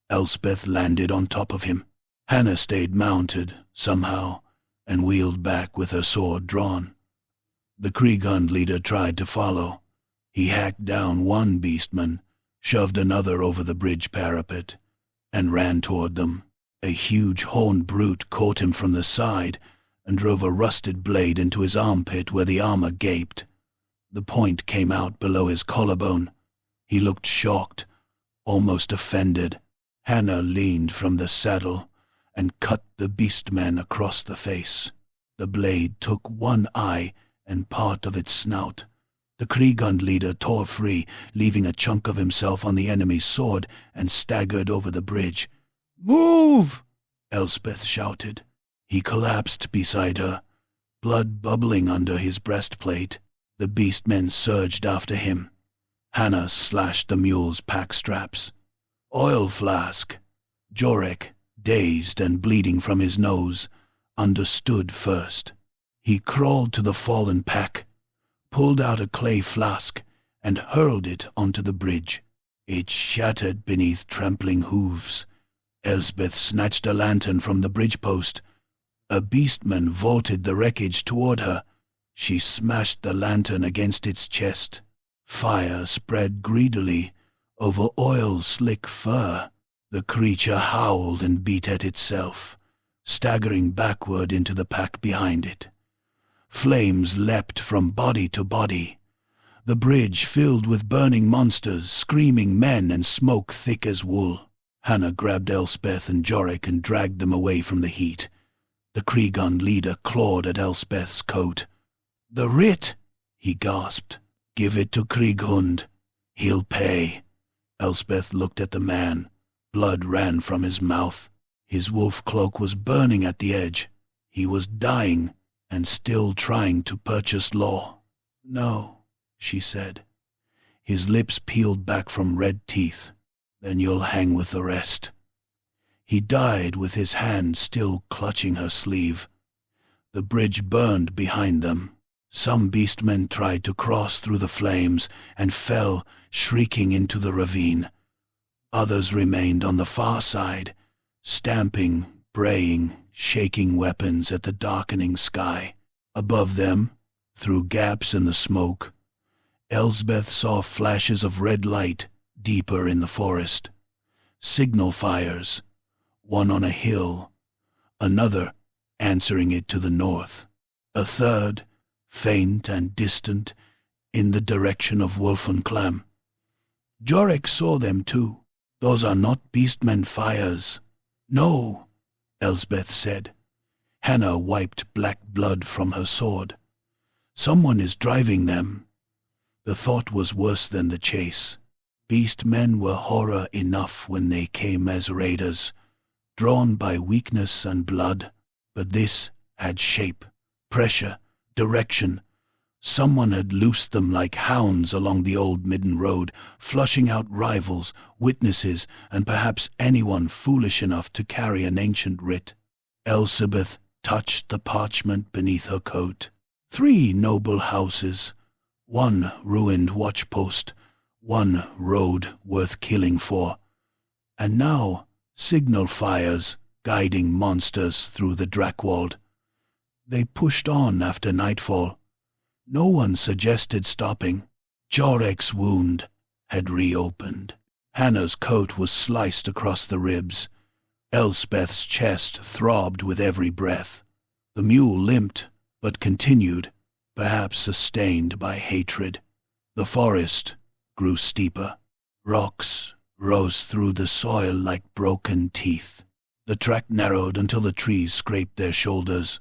Speaker 1: Elspeth landed on top of him. Hannah stayed mounted, somehow, and wheeled back with her sword drawn. The Kriegund leader tried to follow. He hacked down one beastman, shoved another over the bridge parapet, and ran toward them. A huge horned brute caught him from the side and drove a rusted blade into his armpit where the armor gaped. The point came out below his collarbone. He looked shocked, almost offended. Hannah leaned from the saddle and cut the beastman across the face. The blade took one eye and part of its snout. The Kriegund leader tore free, leaving a chunk of himself on the enemy's sword, and staggered over the bridge. "Move!" Elspeth shouted. He collapsed beside her, blood bubbling under his breastplate. The beastmen surged after him. Hannah slashed the mule's pack straps. "Oil flask." Jorik, dazed and bleeding from his nose, understood first. He crawled to the fallen pack, pulled out a clay flask, and hurled it onto the bridge. It shattered beneath trampling hooves. Elspeth snatched a lantern from the bridge post. A beastman vaulted the wreckage toward her. She smashed the lantern against its chest. Fire spread greedily over oil-slick fur. The creature howled and beat at itself, staggering backward into the pack behind it. Flames leapt from body to body. The bridge filled with burning monsters, screaming men, and smoke thick as wool. Hannah grabbed Elspeth and Jorik and dragged them away from the heat. The Kriegund leader clawed at Elspeth's coat. "The writ," he gasped. "Give it to Krieghund. He'll pay." Elspeth looked at the man. Blood ran from his mouth. His wolf cloak was burning at the edge. He was dying and still trying to purchase law. "No," she said. His lips peeled back from red teeth. "Then you'll hang with the rest." He died with his hand still clutching her sleeve. The bridge burned behind them. Some beastmen tried to cross through the flames and fell, shrieking into the ravine. Others remained on the far side, stamping, braying, shaking weapons at the darkening sky. Above them, through gaps in the smoke, Elsbeth saw flashes of red light deeper in the forest. Signal fires, one on a hill, another answering it to the north, a third, faint and distant, in the direction of Wolfenclam. Jorek saw them too. Those are not beastmen fires. No, Elsbeth said. Hannah wiped black blood from her sword. Someone is driving them. The thought was worse than the chase. Beastmen were horror enough when they came as raiders, drawn by weakness and blood, but this had shape, pressure, direction. Someone had loosed them like hounds along the old Midden road, flushing out rivals, witnesses, and perhaps anyone foolish enough to carry an ancient writ. Elsbeth touched the parchment beneath her coat. 3 noble houses, 1 ruined watchpost, 1 road worth killing for, and now signal fires guiding monsters through the Drakwald. They pushed on after nightfall. No one suggested stopping. Jorek's wound had reopened. Hannah's coat was sliced across the ribs. Elspeth's chest throbbed with every breath. The mule limped, but continued, perhaps sustained by hatred. The forest grew steeper. Rocks rose through the soil like broken teeth. The track narrowed until the trees scraped their shoulders.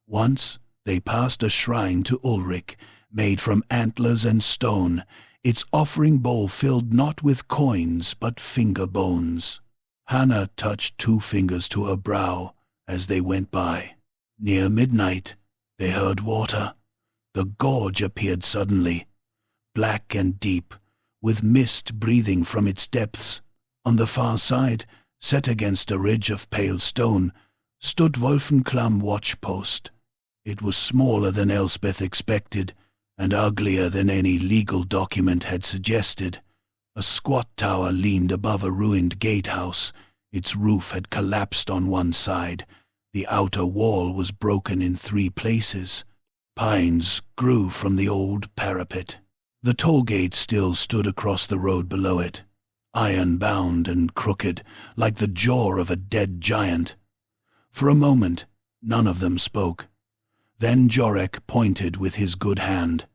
Speaker 1: Once they passed a shrine to Ulrich, made from antlers and stone, its offering bowl filled not with coins but finger bones. Hannah touched 2 fingers to her brow as they went by. Near midnight, they heard water. The gorge appeared suddenly, black and deep, with mist breathing from its depths. On the far side, set against a ridge of pale stone, stood Wolfenclam watchpost. It was smaller than Elspeth expected, and uglier than any legal document had suggested. A squat tower leaned above a ruined gatehouse. Its roof had collapsed on one side. The outer wall was broken in 3 places. Pines grew from the old parapet. The toll gate still stood across the road below it, iron-bound and crooked, like the jaw of a dead giant. For a moment, none of them spoke. Then Jorek pointed with his good hand.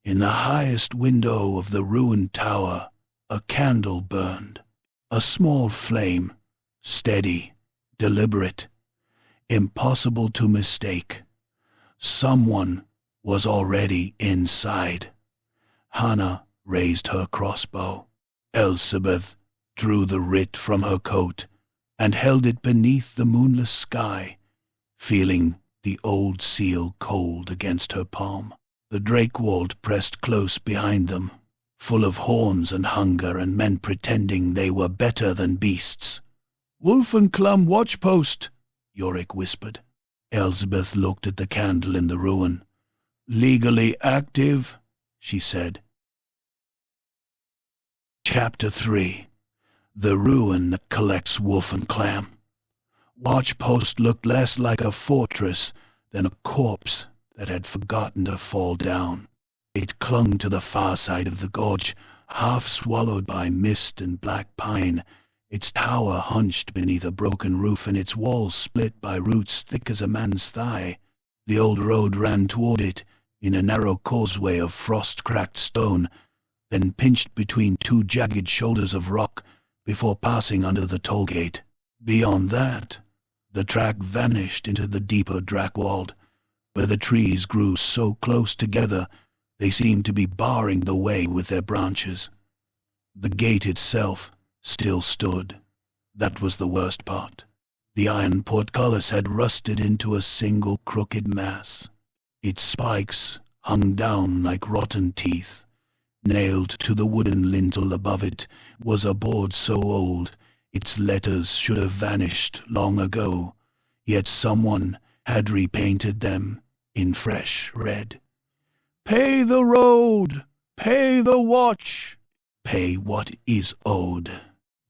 Speaker 1: In the highest window of the ruined tower, a candle burned. A small flame, steady, deliberate, impossible to mistake. Someone was already inside. Hannah raised her crossbow. Elsbeth drew the writ from her coat and held it beneath the moonless sky, feeling the old seal cold against her palm. The Drakwald pressed close behind them, full of horns and hunger and men pretending they were better than beasts. "Wolfenclam watchpost," Yorick whispered. Elsbeth looked at the candle in the ruin. "Legally active," she said. Chapter 3. The Ruin That Collects Wolfenclam. Watchpost looked less like a fortress than a corpse that had forgotten to fall down. It clung to the far side of the gorge, half swallowed by mist and black pine. Its tower hunched beneath a broken roof and its walls split by roots thick as a man's thigh. The old road ran toward it in a narrow causeway of frost-cracked stone, then pinched between 2 jagged shoulders of rock before passing under the toll gate. Beyond that, the track vanished into the deeper Drakwald, where the trees grew so close together they seemed to be barring the way with their branches. The gate itself still stood. That was the worst part. The iron portcullis had rusted into a single crooked mass. Its spikes hung down like rotten teeth. Nailed to the wooden lintel above it was a board so old its letters should have vanished long ago, yet someone had repainted them in fresh red. Pay the road! Pay the watch! Pay what is owed.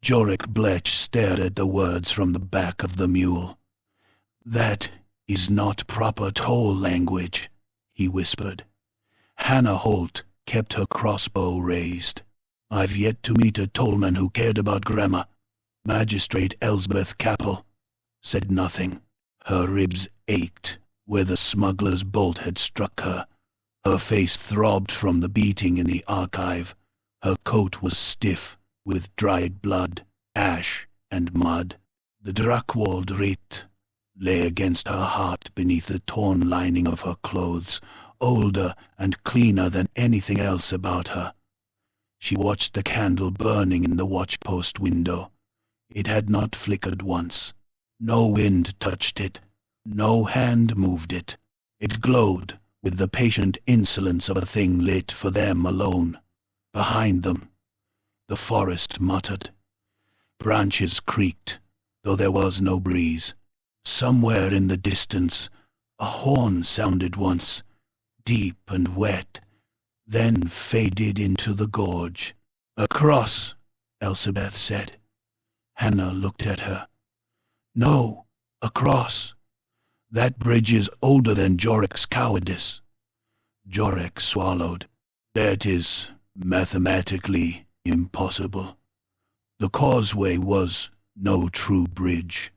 Speaker 1: Jorik Blech stared at the words from the back of the mule. That is not proper toll language, he whispered. Hannah Holt kept her crossbow raised. I've yet to meet a tollman who cared about grammar. Magistrate Elsbeth Capel said nothing. Her ribs ached where the smuggler's bolt had struck her. Her face throbbed from the beating in the archive. Her coat was stiff with dried blood, ash, and mud. The Drakwald Writ lay against her heart beneath the torn lining of her clothes, older and cleaner than anything else about her. She watched the candle burning in the watchpost window. It had not flickered once. No wind touched it. No hand moved it. It glowed with the patient insolence of a thing lit for them alone. Behind them, the forest muttered. Branches creaked, though there was no breeze. Somewhere in the distance, a horn sounded once, deep and wet, then faded into the gorge. Across, Elsbeth said. Hannah looked at her. No, across. That bridge is older than Jorik's cowardice. Jorik swallowed. That is mathematically impossible. The causeway was no true bridge,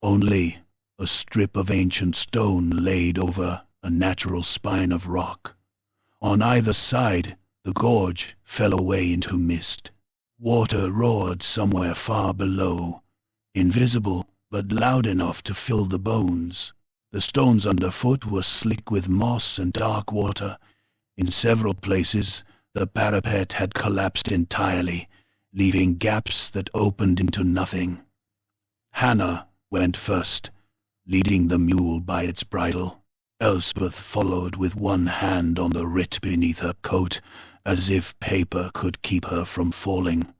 Speaker 1: only a strip of ancient stone laid over a natural spine of rock. On either side, the gorge fell away into mist. Water roared somewhere far below, invisible but loud enough to fill the bones. The stones underfoot were slick with moss and dark water. In several places, the parapet had collapsed entirely, leaving gaps that opened into nothing. Hannah went first, leading the mule by its bridle. Elsbeth followed with one hand on the writ beneath her coat, as if paper could keep her from falling.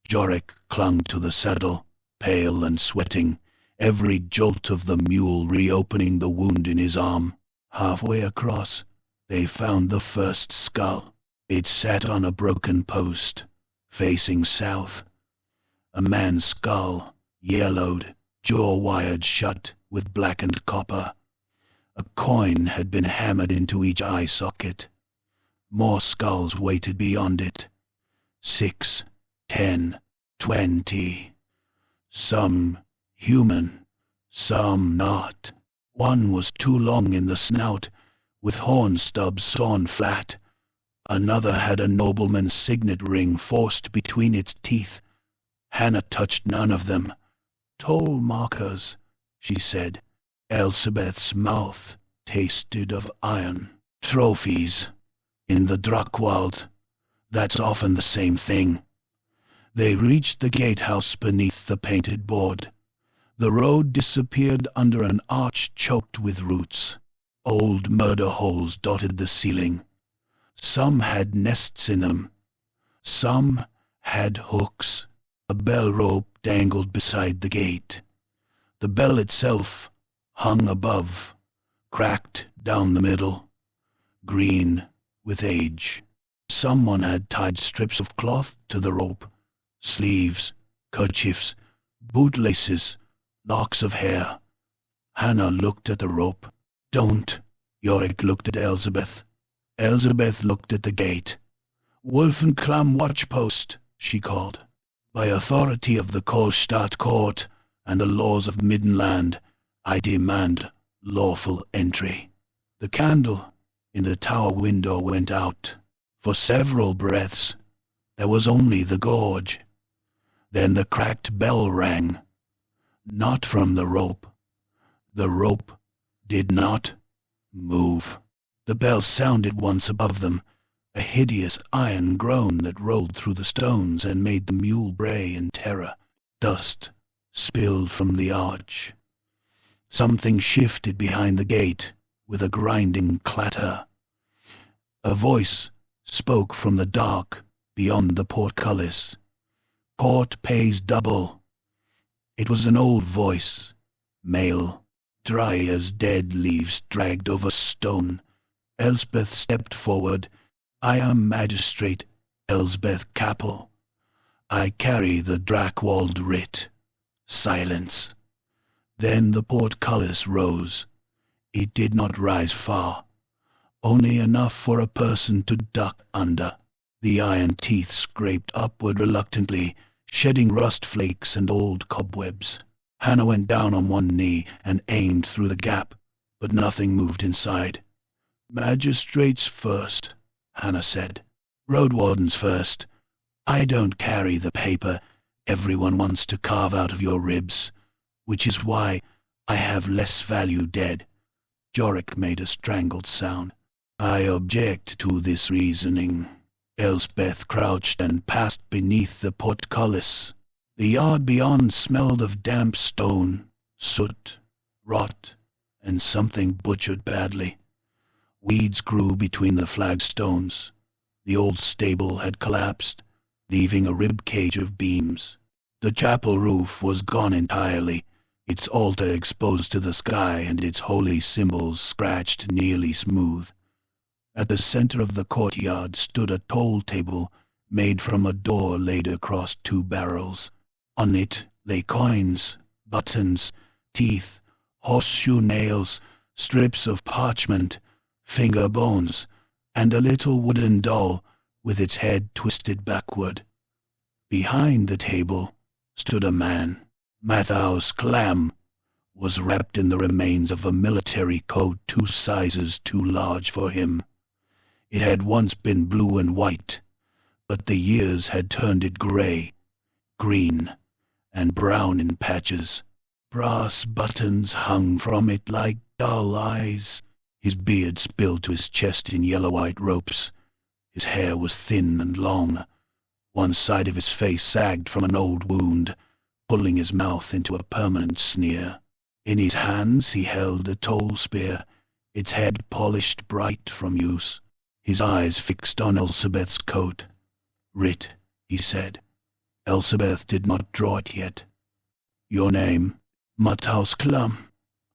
Speaker 1: Jorik clung to the saddle, pale and sweating, every jolt of the mule reopening the wound in his arm. Halfway across, they found the first skull. It sat on a broken post, facing south. A man's skull, yellowed, jaw wired shut with blackened copper. A coin had been hammered into each eye socket. More skulls waited beyond it. 6, 10, 20. Some human, some not. One was too long in the snout, with horn stubs sawn flat. Another had a nobleman's signet ring forced between its teeth. Hannah touched none of them. Toll markers, she said. Elsbeth's mouth tasted of iron. Trophies. In the Drakwald. That's often the same thing. They reached the gatehouse beneath the painted board. The road disappeared under an arch choked with roots. Old murder holes dotted the ceiling. Some had nests in them. Some had hooks. A bell rope dangled beside the gate. The bell itself hung above, cracked down the middle, green with age. Someone had tied strips of cloth to the rope, sleeves, kerchiefs, bootlaces, locks of hair. Hannah looked at the rope. Don't. Jorik looked at Elsbeth. Elsbeth looked at the gate. Wolfenclam watchpost, she called. By authority of the Kolstadt court and the laws of Middenland, I demand lawful entry. The candle in the tower window went out. For several breaths, there was only the gorge. Then the cracked bell rang. Not from the rope. The rope did not move. The bell sounded once above them, a hideous iron groan that rolled through the stones and made the mule bray in terror. Dust spilled from the arch. Something shifted behind the gate with a grinding clatter. A voice spoke from the dark beyond the portcullis. Court pays double. It was an old voice, male, dry as dead leaves dragged over stone, Elspeth stepped forward. "I am Magistrate Elsbeth Capel. I carry the Drakwald writ." Silence. Then the portcullis rose. It did not rise far, only enough for a person to duck under. The iron teeth scraped upward reluctantly, shedding rust flakes and old cobwebs. Hannah went down on one knee and aimed through the gap, but nothing moved inside. "Magistrates first," Hannah said. "Road wardens first. I don't carry the paper everyone wants to carve out of your ribs, which is why I have less value dead." Jorik made a strangled sound. "I object to this reasoning." Elspeth crouched and passed beneath the portcullis. The yard beyond smelled of damp stone, soot, rot, and something butchered badly. Weeds grew between the flagstones. The old stable had collapsed, leaving a rib cage of beams. The chapel roof was gone entirely, its altar exposed to the sky and its holy symbols scratched nearly smooth. At the center of the courtyard stood a toll table made from a door laid across two barrels. On it lay coins, buttons, teeth, horseshoe nails, strips of parchment, finger bones, and a little wooden doll with its head twisted backward. Behind the table stood a man. Matthau's clam was wrapped in the remains of a military coat 2 sizes too large for him. It had once been blue and white, but the years had turned it gray, green, and brown in patches. Brass buttons hung from it like dull eyes. His beard spilled to his chest in yellow-white ropes. His hair was thin and long. One side of his face sagged from an old wound, pulling his mouth into a permanent sneer. In his hands he held a toll spear, its head polished bright from use. His eyes fixed on Elsbeth's coat. "Writ," he said. Elsbeth did not draw it yet. "Your name?" "Matthäus Klum,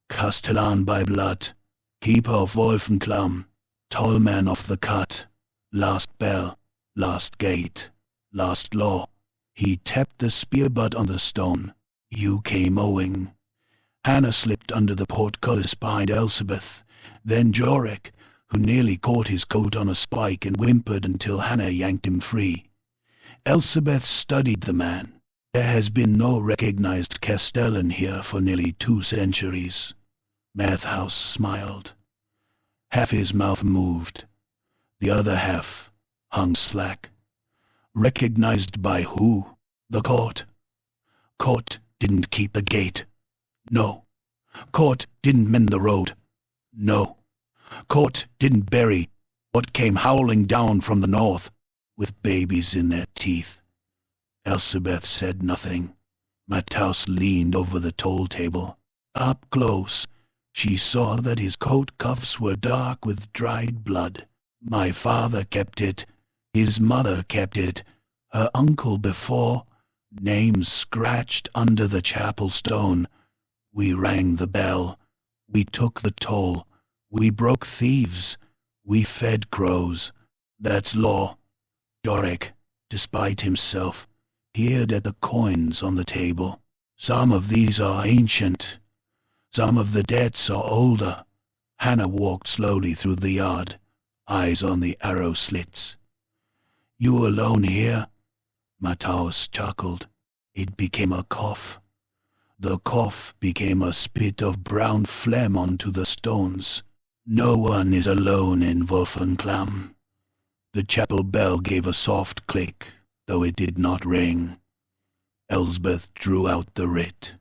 Speaker 1: Castellan by blood, keeper of Wolfenklam, tollman of the cut, last bell, last gate, last law." He tapped the spear butt on the stone. "You came owing." Hannah slipped under the portcullis behind Elsbeth, then Jorik, who nearly caught his coat on a spike and whimpered until Hannah yanked him free. Elsbeth studied the man. There has been no recognized castellan here for nearly 2 centuries. Matthäus smiled. Half his mouth moved. The other half hung slack. "Recognized by who?" "The court." "Court didn't keep the gate." "No." "Court didn't mend the road." "No." "Court didn't bury what came howling down from the north, with babies in their teeth." Elsbeth said nothing. Matthäus leaned over the toll table. Up close, she saw that his coat cuffs were dark with dried blood. "My father kept it. His mother kept it. Her uncle before. Names scratched under the chapel stone. We rang the bell. We took the toll. We broke thieves. We fed crows. That's law." Jorik, despite himself, peered at the coins on the table. "Some of these are ancient. Some of the debts are older." Hannah walked slowly through the yard, eyes on the arrow slits. "You alone here?" Matthäus chuckled. It became a cough. The cough became a spit of brown phlegm onto the stones. "No one is alone in Wolfenklam." The chapel bell gave a soft click, though it did not ring. Elsbeth drew out the writ.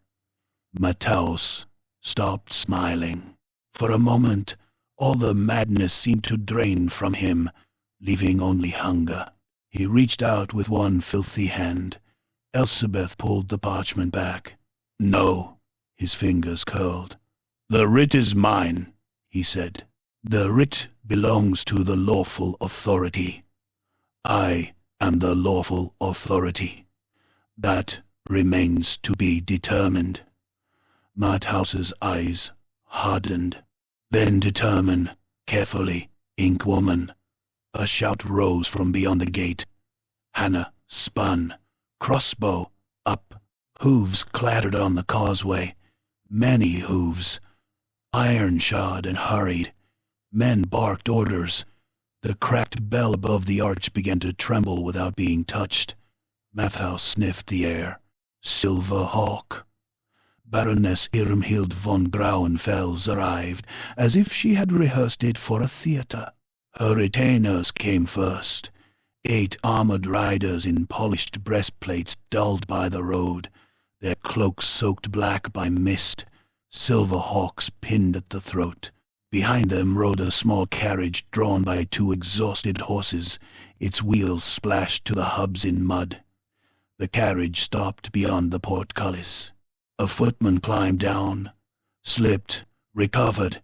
Speaker 1: Matthäus stopped smiling. For a moment, all the madness seemed to drain from him, leaving only hunger. He reached out with one filthy hand. Elsbeth pulled the parchment back. "No," his fingers curled. "The writ is mine," he said. "The writ belongs to the lawful authority. I am the lawful authority. That remains to be determined." Matthäus's eyes hardened. "Then determine, carefully, Ink woman. A shout rose from beyond the gate. Hannah spun, crossbow up. Hooves clattered on the causeway. Many hooves. Iron-shod and hurried. Men barked orders. The cracked bell above the arch began to tremble without being touched. Mathhaus sniffed the air. Silver Hawk. Baroness Irmhild von Grauenfels arrived, as if she had rehearsed it for a theatre. Her retainers came first. 8 armored riders in polished breastplates dulled by the road, their cloaks soaked black by mist, silver hawks pinned at the throat. Behind them rode a small carriage drawn by 2 exhausted horses, its wheels splashed to the hubs in mud. The carriage stopped beyond the portcullis. A footman climbed down, slipped, recovered,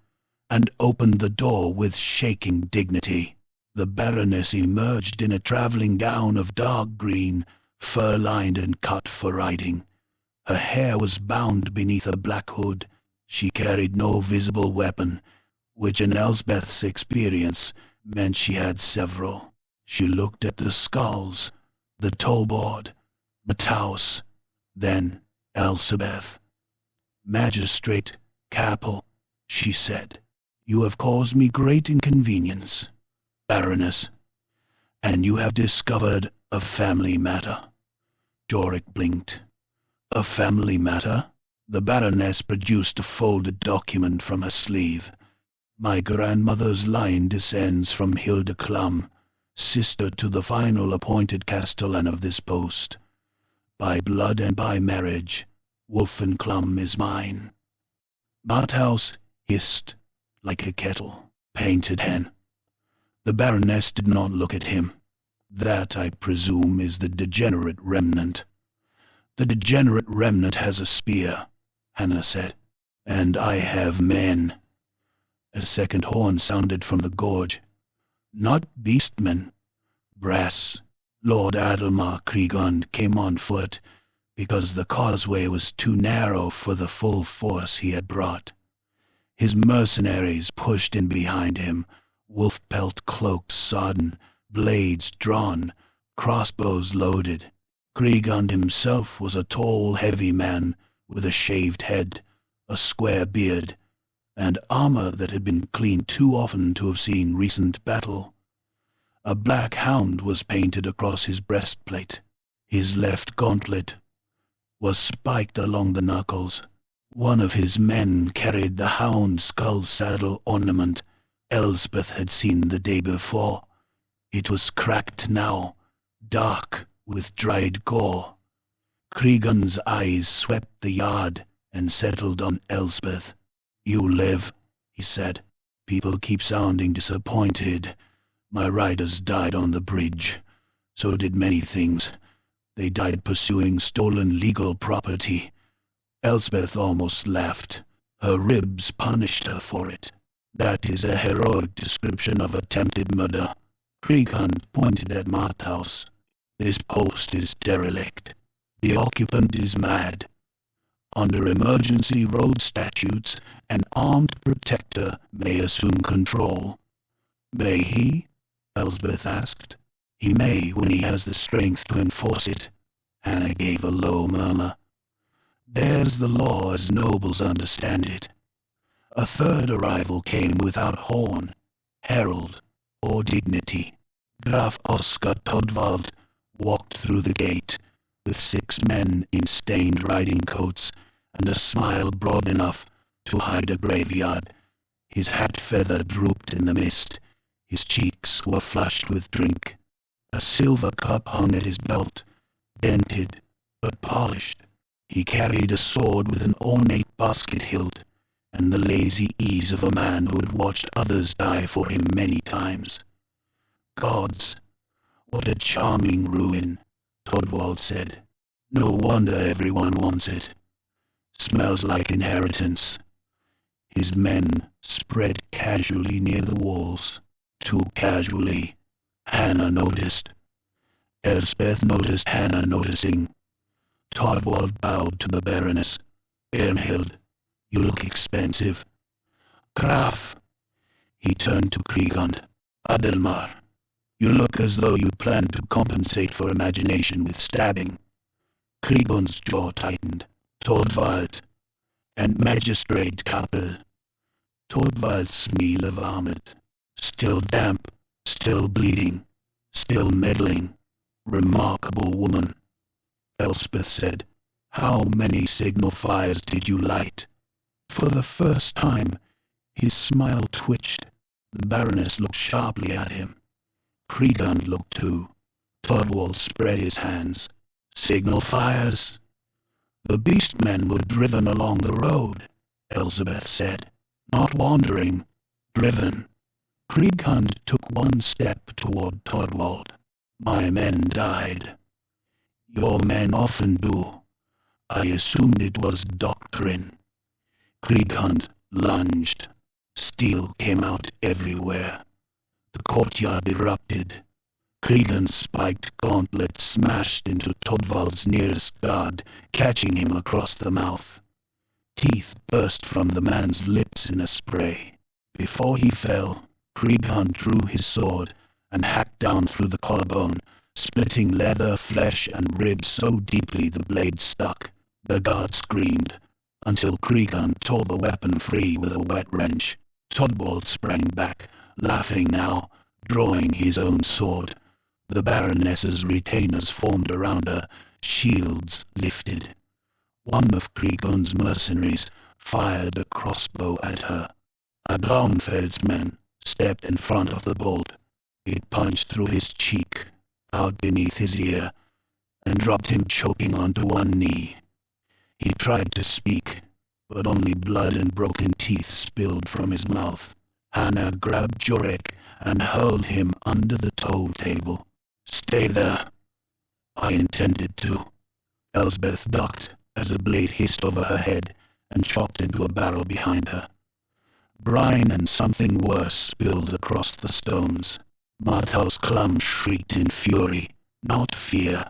Speaker 1: and opened the door with shaking dignity. The Baroness emerged in a travelling gown of dark green, fur-lined and cut for riding. Her hair was bound beneath a black hood. She carried no visible weapon, which in Elsbeth's experience meant she had several. She looked at the skulls, the tollboard, Matthaus, then Elsbeth. "Magistrate, Capel," she said, "you have caused me great inconvenience, Baroness, and you have discovered a family matter." Jorik blinked. "A family matter?" The Baroness produced a folded document from her sleeve. "My grandmother's line descends from Hilda Klum, sister to the final appointed castellan of this post. By blood and by marriage, Wolfen Klum is mine." Matthaus hissed like a kettle. "Painted hen." The Baroness did not look at him. "That, I presume, is the degenerate remnant." "The degenerate remnant has a spear," Hannah said. "And I have men." A second horn sounded from the gorge. "Not beastmen. Brass." Lord Adelmar Kriegund came on foot, because the causeway was too narrow for the full force he had brought. His mercenaries pushed in behind him, wolf-pelt cloaks sodden, blades drawn, crossbows loaded. Kriegund himself was a tall, heavy man with a shaved head, a square beard, and armor that had been cleaned too often to have seen recent battle. A black hound was painted across his breastplate. His left gauntlet was spiked along the knuckles. One of his men carried the hound skull saddle ornament Elsbeth had seen the day before. It was cracked now, dark with dried gore. Kriegund's eyes swept the yard and settled on Elsbeth. "You live," he said. "People keep sounding disappointed. My riders died on the bridge. So did many things. They died pursuing stolen legal property." Elsbeth almost laughed. Her ribs punished her for it. "That is a heroic description of attempted murder." Kriegund pointed at Matthaus. "This post is derelict. The occupant is mad. Under emergency road statutes, an armed protector may assume control." "May he?" Elsbeth asked. "He may when he has the strength to enforce it." Hannah gave a low murmur. "There's the law as nobles understand it." A third arrival came without horn, herald, or dignity. Graf Oskar Todvald walked through the gate, with 6 men in stained riding coats and a smile broad enough to hide a graveyard. His hat feather drooped in the mist. His cheeks were flushed with drink. A silver cup hung at his belt, dented but polished. He carried a sword with an ornate basket hilt, and the lazy ease of a man who had watched others die for him many times. "Gods, what a charming ruin," Todvald said. "No wonder everyone wants it. Smells like inheritance." His men spread casually near the walls. Too casually, Hannah noticed. Elspeth noticed Hannah noticing. Todvald bowed to the Baroness. "Irmhild, you look expensive." "Graf." He turned to Kriegund. Adelmar, you look as though you plan to compensate for imagination with stabbing. Krigon's jaw tightened. Torvald, and Magistrate Kappel. Torvald's smile of armored. Still damp, still bleeding, still meddling. Remarkable woman. Elspeth said, "How many signal fires did you light?" For the first time, his smile twitched. The Baroness looked sharply at him. Krigan looked too. Torvald spread his hands. "Signal fires?" "The beastmen were driven along the road," Elizabeth said. "Not wandering, driven." Kriegand took one step toward Torvald. "My men died." "Your men often do. I assumed it was doctrine." Kriegand lunged. Steel came out everywhere. The courtyard erupted. Kriegand's spiked gauntlet smashed into Torvald's nearest guard, catching him across the mouth. Teeth burst from the man's lips in a spray. Before he fell, Kriegand drew his sword and hacked down through the collarbone, splitting leather, flesh, and ribs so deeply the blade stuck. The guard screamed, until Kriegand tore the weapon free with a wet wrench. Torvald sprang back, laughing now, drawing his own sword. The Baroness's retainers formed around her, shields lifted. One of Kriegand's mercenaries fired a crossbow at her. A Braunfeld's man stepped in front of the bolt. It punched through his cheek, out beneath his ear, and dropped him choking onto one knee. He tried to speak, but only blood and broken teeth spilled from his mouth. Hannah grabbed Jurek and hurled him under the toll table. "Stay there." "I intended to." Elsbeth ducked as a blade hissed over her head and chopped into a barrel behind her. Brine and something worse spilled across the stones. Marthaus Klum shrieked in fury, not fear,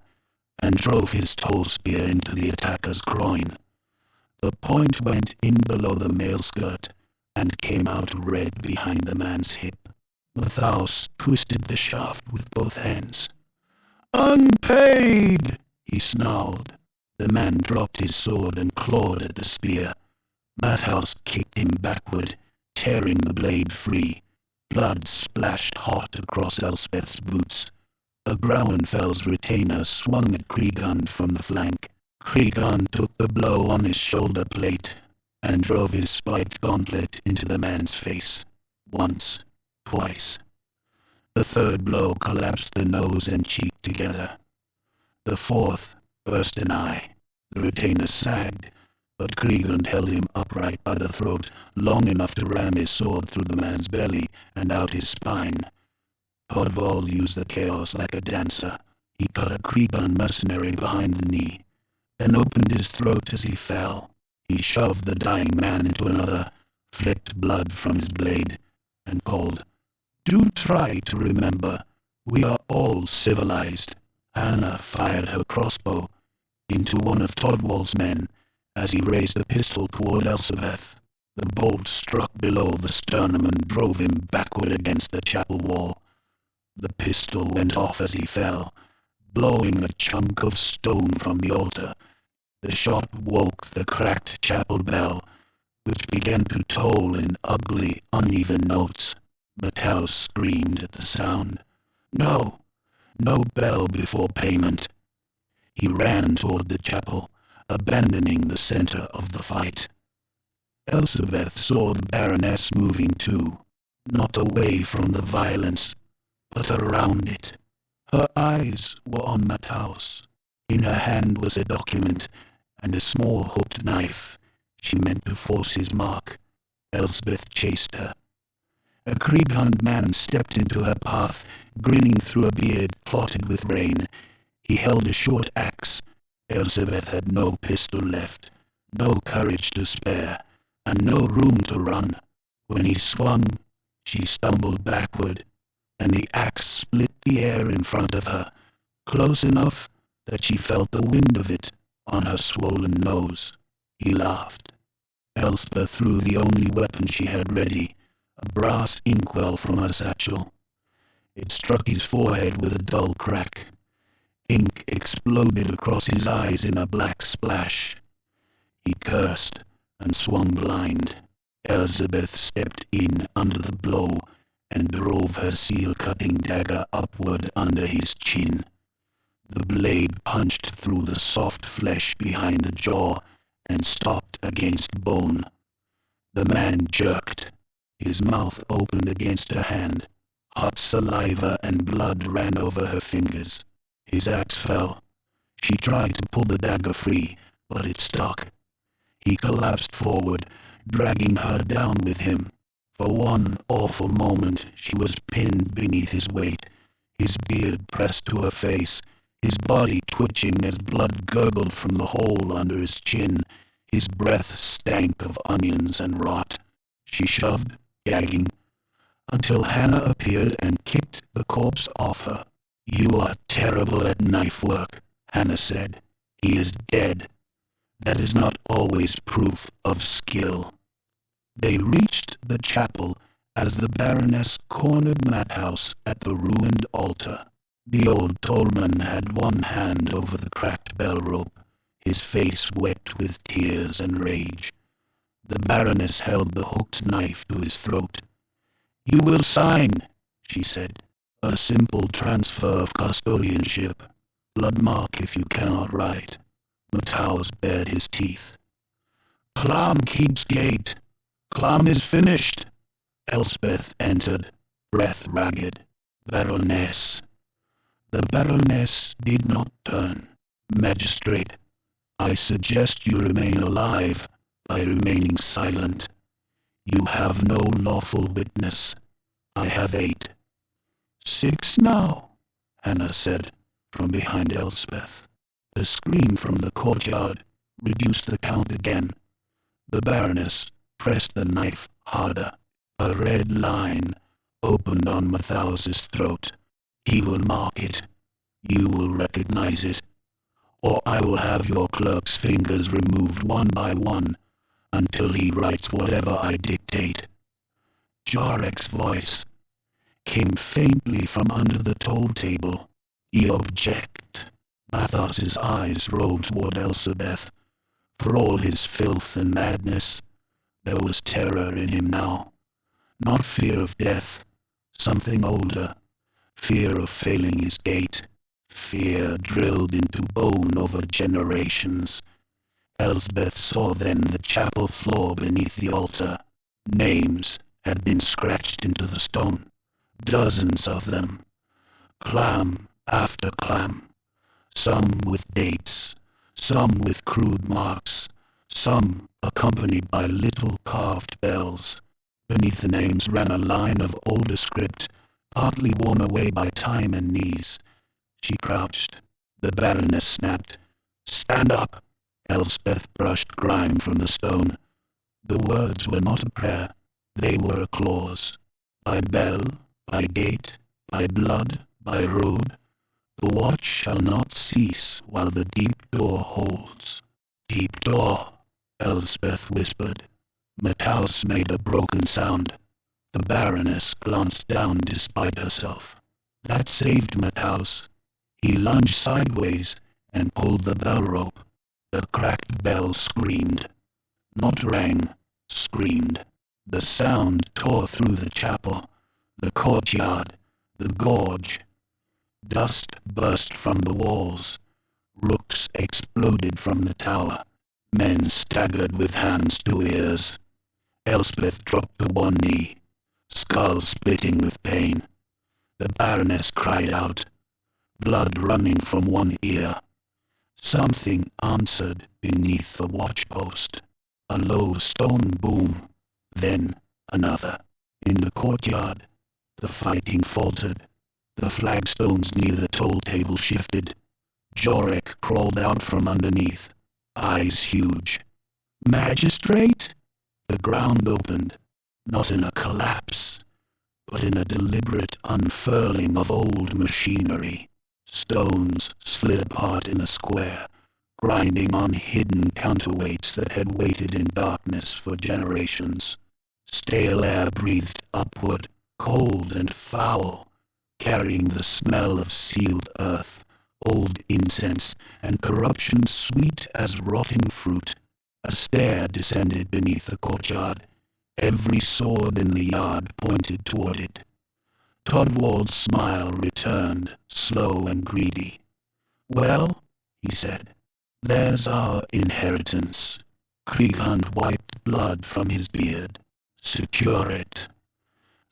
Speaker 1: and drove his toll spear into the attacker's groin. The point went in below the male skirt and came out red behind the man's hip. Marthaus twisted the shaft with both hands. "Unpaid!" he snarled. The man dropped his sword and clawed at the spear. Marthaus kicked him backward, tearing the blade free. Blood splashed hot across Elspeth's boots. A Grauenfell's retainer swung at Kriegand from the flank. Kriegand took the blow on his shoulder plate and drove his spiked gauntlet into the man's face. Once, twice. The third blow collapsed the nose and cheek together. The fourth burst an eye. The retainer sagged, but Kriegand held him upright by the throat, long enough to ram his sword through the man's belly and out his spine. Torvald used the chaos like a dancer. He cut a Kriegand mercenary behind the knee, then opened his throat as he fell. He shoved the dying man into another, flicked blood from his blade, and called, "Do try to remember, we are all civilized." Hannah fired her crossbow into one of Torvald's men as he raised a pistol toward Elspeth. The bolt struck below the sternum and drove him backward against the chapel wall. The pistol went off as he fell, blowing a chunk of stone from the altar. The shot woke the cracked chapel bell, which began to toll in ugly, uneven notes. Matthäus screamed at the sound. No bell before payment. He ran toward the chapel, abandoning the center of the fight. Elizabeth saw the Baroness moving too, not away from the violence, but around it. Her eyes were on Matthäus. In her hand was a document and a small hooked knife. She meant to force his mark. Elspeth chased her. A Kriegand man stepped into her path, grinning through a beard clotted with rain. He held a short axe. Elspeth had no pistol left, no courage to spare, and no room to run. When he swung, she stumbled backward, and the axe split the air in front of her, close enough that she felt the wind of it on her swollen nose. He laughed. Elspeth threw the only weapon she had ready, a brass inkwell from her satchel. It struck his forehead with a dull crack. Ink exploded across his eyes in a black splash. He cursed and swung blind. Elizabeth stepped in under the blow and drove her seal-cutting dagger upward under his chin. The blade punched through the soft flesh behind the jaw and stopped against bone. The man jerked. His mouth opened against her hand. Hot saliva and blood ran over her fingers. His axe fell. She tried to pull the dagger free, but it stuck. He collapsed forward, dragging her down with him. For one awful moment, she was pinned beneath his weight, his beard pressed to her face, his body twitching as blood gurgled from the hole under his chin. His breath stank of onions and rot. She shoved, gagging, until Hannah appeared and kicked the corpse off her. "You are terrible at knife work," Hannah said. "He is dead. That is not always proof of skill." They reached the chapel as the Baroness cornered Mathouse at the ruined altar. The old tollman had one hand over the cracked bell rope, his face wet with tears and rage. The Baroness held the hooked knife to his throat. "You will sign," she said. "A simple transfer of custodianship. Blood mark if you cannot write." Mathouse bared his teeth. "Clam keeps gate. Clam is finished." Elspeth entered, breath ragged. "Baroness." The Baroness did not turn. "Magistrate, I suggest you remain alive by remaining silent. You have no lawful witness. I have 8. 6 now," Hannah said from behind Elspeth. A scream from the courtyard reduced the count again. The Baroness pressed the knife harder. A red line opened on Mathause's throat. "He will mark it. You will recognize it. Or I will have your clerk's fingers removed one by one until he writes whatever I dictate." Jarek's voice came faintly from under the toll table. "You object." Mathause's eyes rolled toward Elspeth. For all his filth and madness, there was terror in him now. Not fear of death, something older. Fear of failing his gate. Fear drilled into bone over generations. Elspeth saw then the chapel floor beneath the altar. Names had been scratched into the stone. Dozens of them. Clam after clam. Some with dates. Some with crude marks. Some accompanied by little carved bells. Beneath the names ran a line of older script, partly worn away by time and knees. She crouched. The Baroness snapped. "Stand up!" Elspeth brushed grime from the stone. The words were not a prayer. They were a clause. By bell, by gate, by blood, by road, the watch shall not cease while the deep door holds. "Deep door," Elspeth whispered. Mathouse made a broken sound. The Baroness glanced down despite herself. That saved Mathouse. He lunged sideways and pulled the bell rope. The cracked bell screamed. Not rang, screamed. The sound tore through the chapel, the courtyard, the gorge. Dust burst from the walls. Rooks exploded from the tower. Men staggered with hands to ears. Elspeth dropped to one knee, skull splitting with pain. The Baroness cried out, blood running from one ear. Something answered beneath the watchpost. A low stone boom, then another. In the courtyard, the fighting faltered. The flagstones near the toll table shifted. Jorek crawled out from underneath, eyes huge. "Magistrate?" The ground opened, not in a collapse, but in a deliberate unfurling of old machinery. Stones slid apart in a square, grinding on hidden counterweights that had waited in darkness for generations. Stale air breathed upward, cold and foul, carrying the smell of sealed earth, old incense, and corruption sweet as rotting fruit. A stair descended beneath the courtyard. Every sword in the yard pointed toward it. Drakwald's smile returned, slow and greedy. "Well," he said, "there's our inheritance." Krieghund wiped blood from his beard. "Secure it."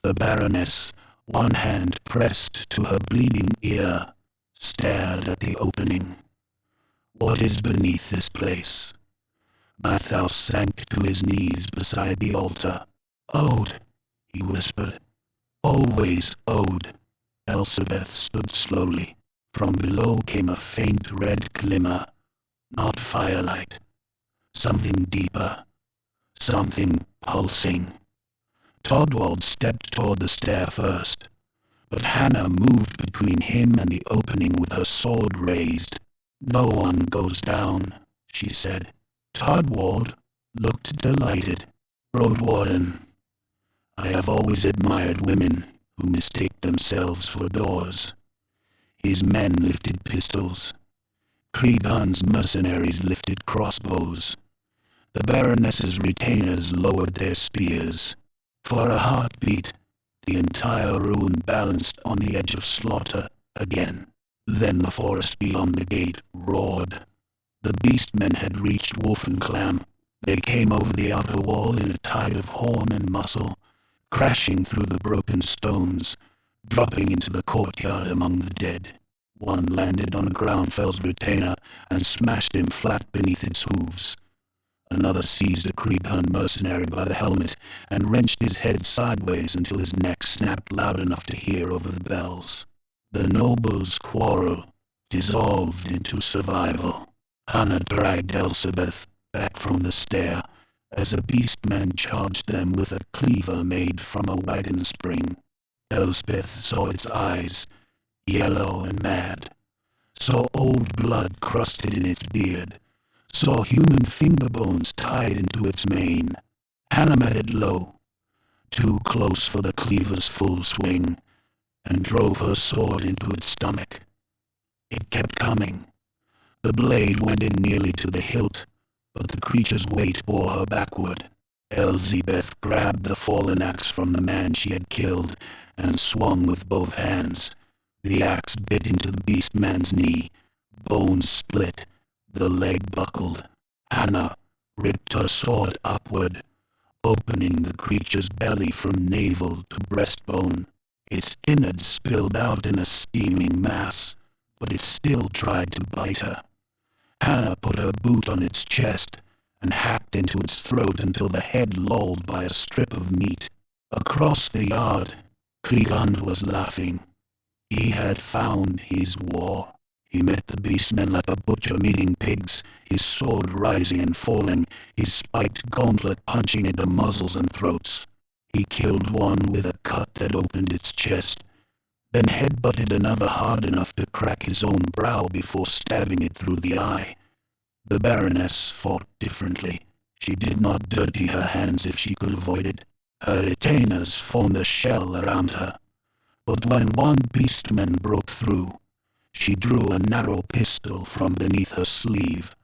Speaker 1: The Baroness, one hand pressed to her bleeding ear, stared at the opening. "What is beneath this place?" Mathaus sank to his knees beside the altar. "Ode," he whispered. "Always ode." Elspeth stood slowly. From below came a faint red glimmer, not firelight. Something deeper, something pulsing. Drakwald stepped toward the stair first, but Hannah moved between him and the opening with her sword raised. "No one goes down," she said. Drakwald looked delighted. "Roadwarden, I have always admired women who mistake themselves for doors." His men lifted pistols. Krieghund's mercenaries lifted crossbows. The Baroness's retainers lowered their spears. For a heartbeat, the entire ruin balanced on the edge of slaughter again. Then the forest beyond the gate roared. The beastmen had reached Wolfenclam. They came over the outer wall in a tide of horn and muscle, crashing through the broken stones, dropping into the courtyard among the dead. One landed on a Groundfell's retainer and smashed him flat beneath its hooves. Another seized a Krieghund mercenary by the helmet and wrenched his head sideways until his neck snapped loud enough to hear over the bells. The nobles' quarrel dissolved into survival. Hannah dragged Elspeth back from the stair as a beastman charged them with a cleaver made from a wagon spring. Elspeth saw its eyes, yellow and mad, saw old blood crusted in its beard, saw human finger bones tied into its mane. Hannah met it low, too close for the cleaver's full swing, and drove her sword into its stomach. It kept coming. The blade went in nearly to the hilt, but the creature's weight bore her backward. Elspeth grabbed the fallen axe from the man she had killed and swung with both hands. The axe bit into the beastman's knee. Bones split. The leg buckled. Hannah ripped her sword upward, opening the creature's belly from navel to breastbone. Its innards spilled out in a steaming mass, but it still tried to bite her. Hannah put her boot on its chest and hacked into its throat until the head lolled by a strip of meat. Across the yard, Krieghund was laughing. He had found his war. He met the beastmen like a butcher meeting pigs, his sword rising and falling, his spiked gauntlet punching into muzzles and throats. He killed one with a cut that opened its chest, then headbutted another hard enough to crack his own brow before stabbing it through the eye. The Baroness fought differently. She did not dirty her hands if she could avoid it. Her retainers formed a shell around her. But when one beastman broke through, she drew a narrow pistol from beneath her sleeve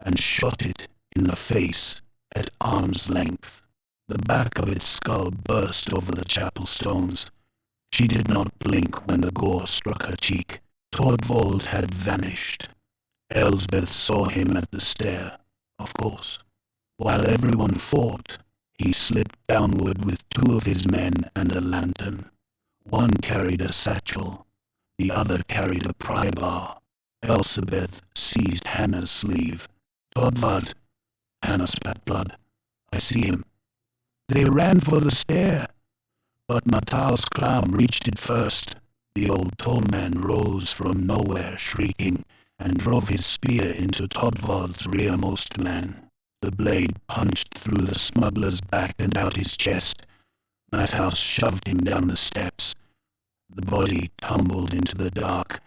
Speaker 1: and shot it in the face at arm's length. The back of its skull burst over the chapel stones. She did not blink when the gore struck her cheek. Drakwald had vanished. Elspeth saw him at the stair, of course. While everyone fought, he slipped downward with two of his men and a lantern. One carried a satchel, the other carried a pry bar. Elspeth seized Hannah's sleeve. "Drakwald," Hannah spat blood. "I see him." "They ran for the stair, but Matthäus Clown reached it first." The old tall man rose from nowhere, shrieking, and drove his spear into Drakwald's rearmost man. The blade punched through the smuggler's back and out his chest. Matthäus shoved him down the steps. The body tumbled into the dark,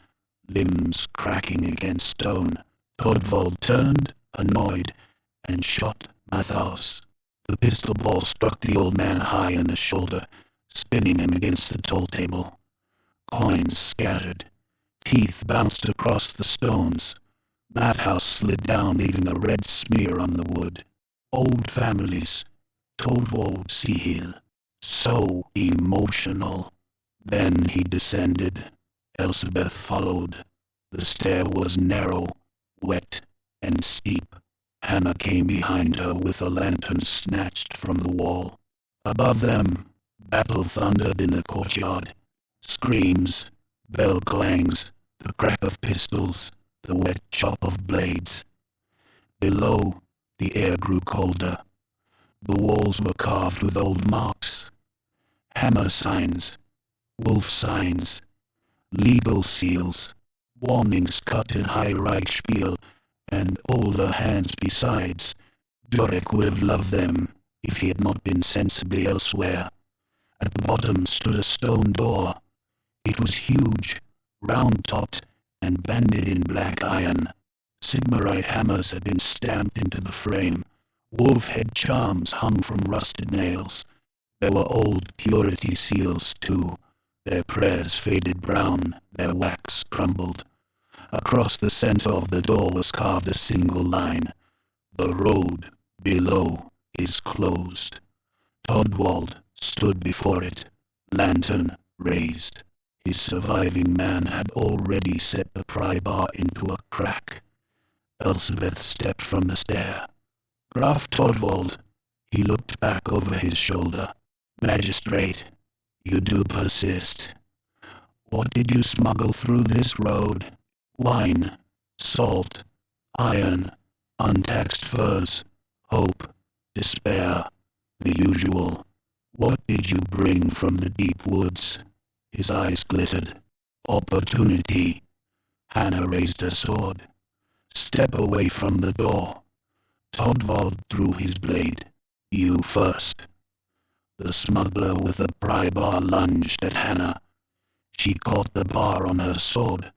Speaker 1: limbs cracking against stone. Drakwald turned, annoyed, and shot Matthäus. The pistol ball struck the old man high in the shoulder, spinning him against the tall table. Coins scattered. Teeth bounced across the stones. Madhouse slid down, leaving a red smear on the wood. Old families. Drakwald see here. So emotional. Then he descended. Elspeth followed. The stair was narrow, wet, and steep. Hannah came behind her with a lantern snatched from the wall. Above them, battle thundered in the courtyard. Screams, bell clangs, the crack of pistols, the wet chop of blades. Below, the air grew colder. The walls were carved with old marks. Hammer signs, wolf signs, legal seals, warnings cut in high Reichspiel, and older hands besides. Jurek would have loved them if he had not been sensibly elsewhere. At the bottom stood a stone door. It was huge, round-topped, and banded in black iron. Sigmarite hammers had been stamped into the frame. Wolf-head charms hung from rusted nails. There were old purity seals, too. Their prayers faded brown, their wax crumbled. Across the center of the door was carved a single line. The road below is closed. Drakwald stood before it, lantern raised. His surviving man had already set the pry bar into a crack. Elspeth stepped from the stair. Graf Drakwald. He looked back over his shoulder. Magistrate, you do persist. What did you smuggle through this road? Wine, salt, iron, untaxed furs, hope, despair, the usual. What did you bring from the deep woods? His eyes glittered. Opportunity. Hannah raised her sword. Step away from the door. Drakwald drew his blade. You first. The smuggler with the pry bar lunged at Hannah. She caught the bar on her sword,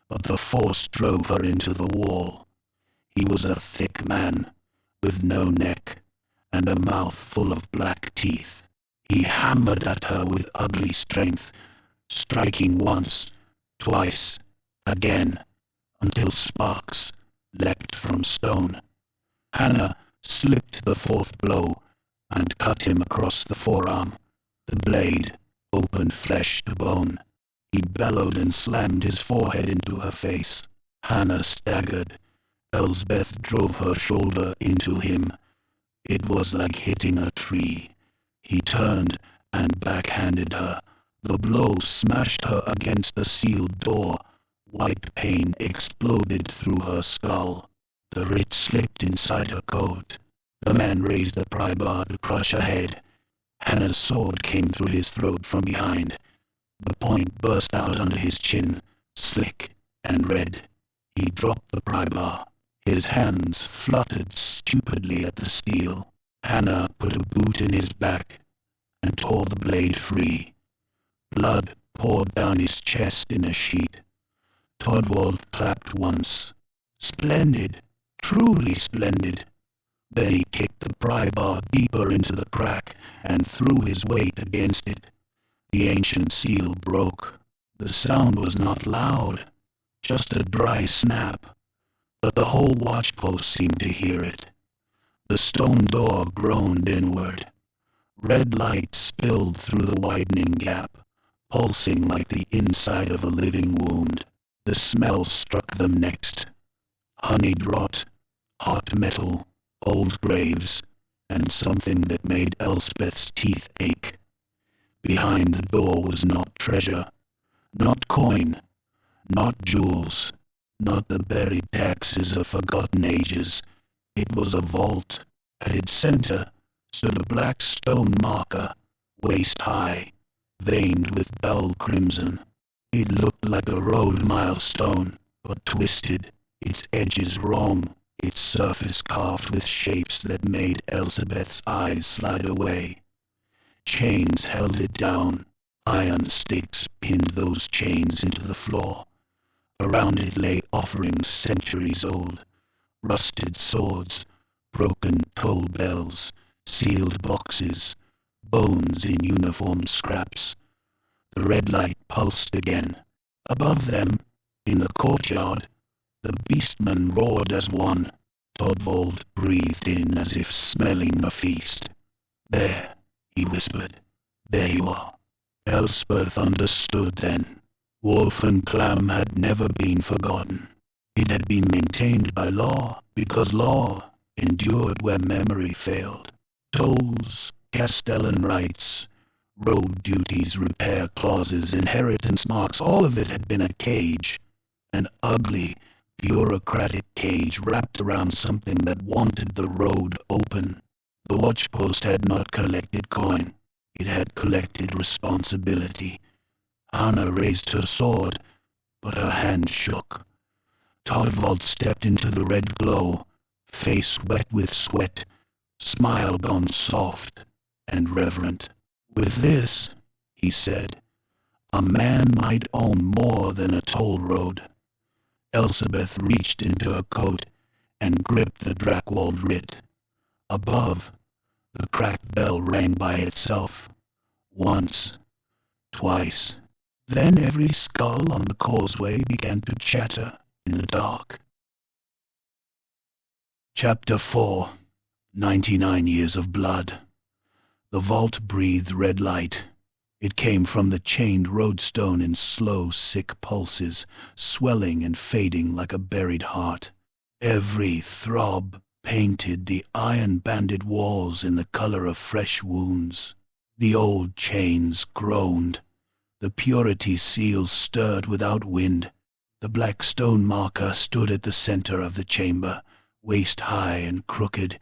Speaker 1: but the force drove her into the wall. He was a thick man, with no neck, and a mouth full of black teeth. He hammered at her with ugly strength, striking once, twice, again, until sparks leapt from stone. Hannah slipped the fourth blow and cut him across the forearm. The blade opened flesh to bone. He bellowed and slammed his forehead into her face. Hannah staggered. Elspeth drove her shoulder into him. It was like hitting a tree. He turned and backhanded her. The blow smashed her against the sealed door. White pain exploded through her skull. The writ slipped inside her coat. The man raised the pry bar to crush her head. Hannah's sword came through his throat from behind. The point burst out under his chin, slick and red. He dropped the pry bar. His hands fluttered stupidly at the steel. Hannah put a boot in his back and tore the blade free. Blood poured down his chest in a sheet. Drakwald clapped once. Splendid, truly splendid. Then he kicked the pry bar deeper into the crack and threw his weight against it. The ancient seal broke. The sound was not loud, just a dry snap, but the whole watchpost seemed to hear it. The stone door groaned inward. Red light spilled through the widening gap, pulsing like the inside of a living wound. The smell struck them next. Honeyed rot, hot metal, old graves, and something that made Elspeth's teeth ache. Behind the door was not treasure, not coin, not jewels, not the buried taxes of forgotten ages. It was a vault. At its center stood a black stone marker, waist-high, veined with dull crimson. It looked like a road milestone, but twisted, its edges wrong, its surface carved with shapes that made Elspeth's eyes slide away. Chains held it down. Iron stakes pinned those chains into the floor. Around it lay offerings centuries old, rusted swords, broken toll bells, sealed boxes, bones in uniform scraps. The red light pulsed again. Above them, in the courtyard, the beastmen roared as one. Torvald breathed in as if smelling a feast. "There," he whispered. "There you are." Elspeth understood then. Wolf and Clam had never been forgotten. It had been maintained by law, because law endured where memory failed. Tolls, castellan rights, road duties, repair clauses, inheritance marks, all of it had been a cage, an ugly, bureaucratic cage wrapped around something that wanted the road open. The watchpost had not collected coin. It had collected responsibility. Hannah raised her sword, but her hand shook. Torvald stepped into the red glow, face wet with sweat, smile gone soft and reverent. "With this," he said, "a man might own more than a toll road." Elspeth reached into her coat and gripped the Drakwald writ. Above, the cracked bell rang by itself. Once, twice. Then every skull on the causeway began to chatter in the dark. Chapter 4. 99 Years of Blood. The vault breathed red light. It came from the chained roadstone in slow, sick pulses, swelling and fading like a buried heart. Every throb painted the iron-banded walls in the color of fresh wounds. The old chains groaned. The purity seal stirred without wind. The black stone marker stood at the center of the chamber, waist-high and crooked,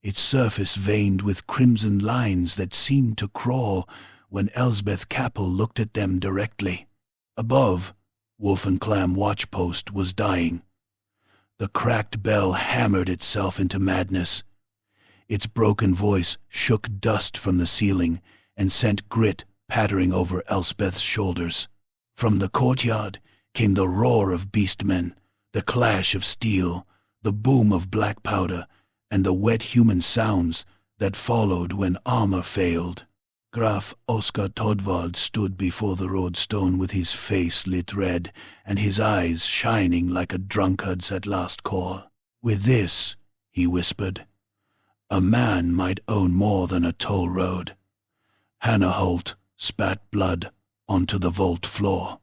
Speaker 1: its surface veined with crimson lines that seemed to crawl when Elsbeth Capel looked at them directly. Above, Wolf and Clam watchpost was dying. The cracked bell hammered itself into madness. Its broken voice shook dust from the ceiling and sent grit pattering over Elspeth's shoulders. From the courtyard came the roar of beastmen, the clash of steel, the boom of black powder, and the wet human sounds that followed when armor failed. Graf Oskar Torvald stood before the roadstone with his face lit red and his eyes shining like a drunkard's at last call. "With this," he whispered, "a man might own more than a toll road." Hannah Holt spat blood onto the vault floor.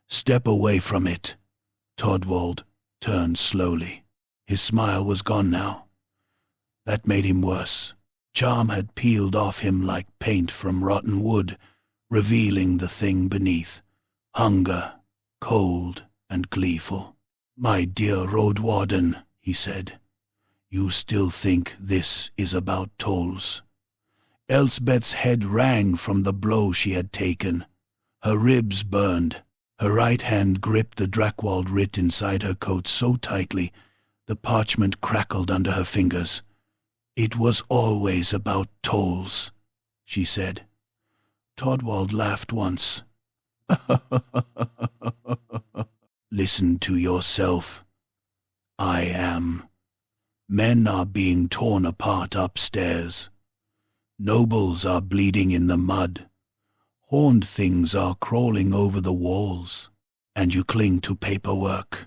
Speaker 1: "Step away from it." Torvald turned slowly. His smile was gone now. That made him worse. Charm had peeled off him like paint from rotten wood, revealing the thing beneath. Hunger, cold and gleeful. "My dear road warden," he said, "you still think this is about tolls?" Elsbeth's head rang from the blow she had taken. Her ribs burned. Her right hand gripped the Drakwald writ inside her coat so tightly the parchment crackled under her fingers. "It was always about tolls," she said. Torvald laughed once. "Listen to yourself. I am. Men are being torn apart upstairs. Nobles are bleeding in the mud. Horned things are crawling over the walls, and you cling to paperwork."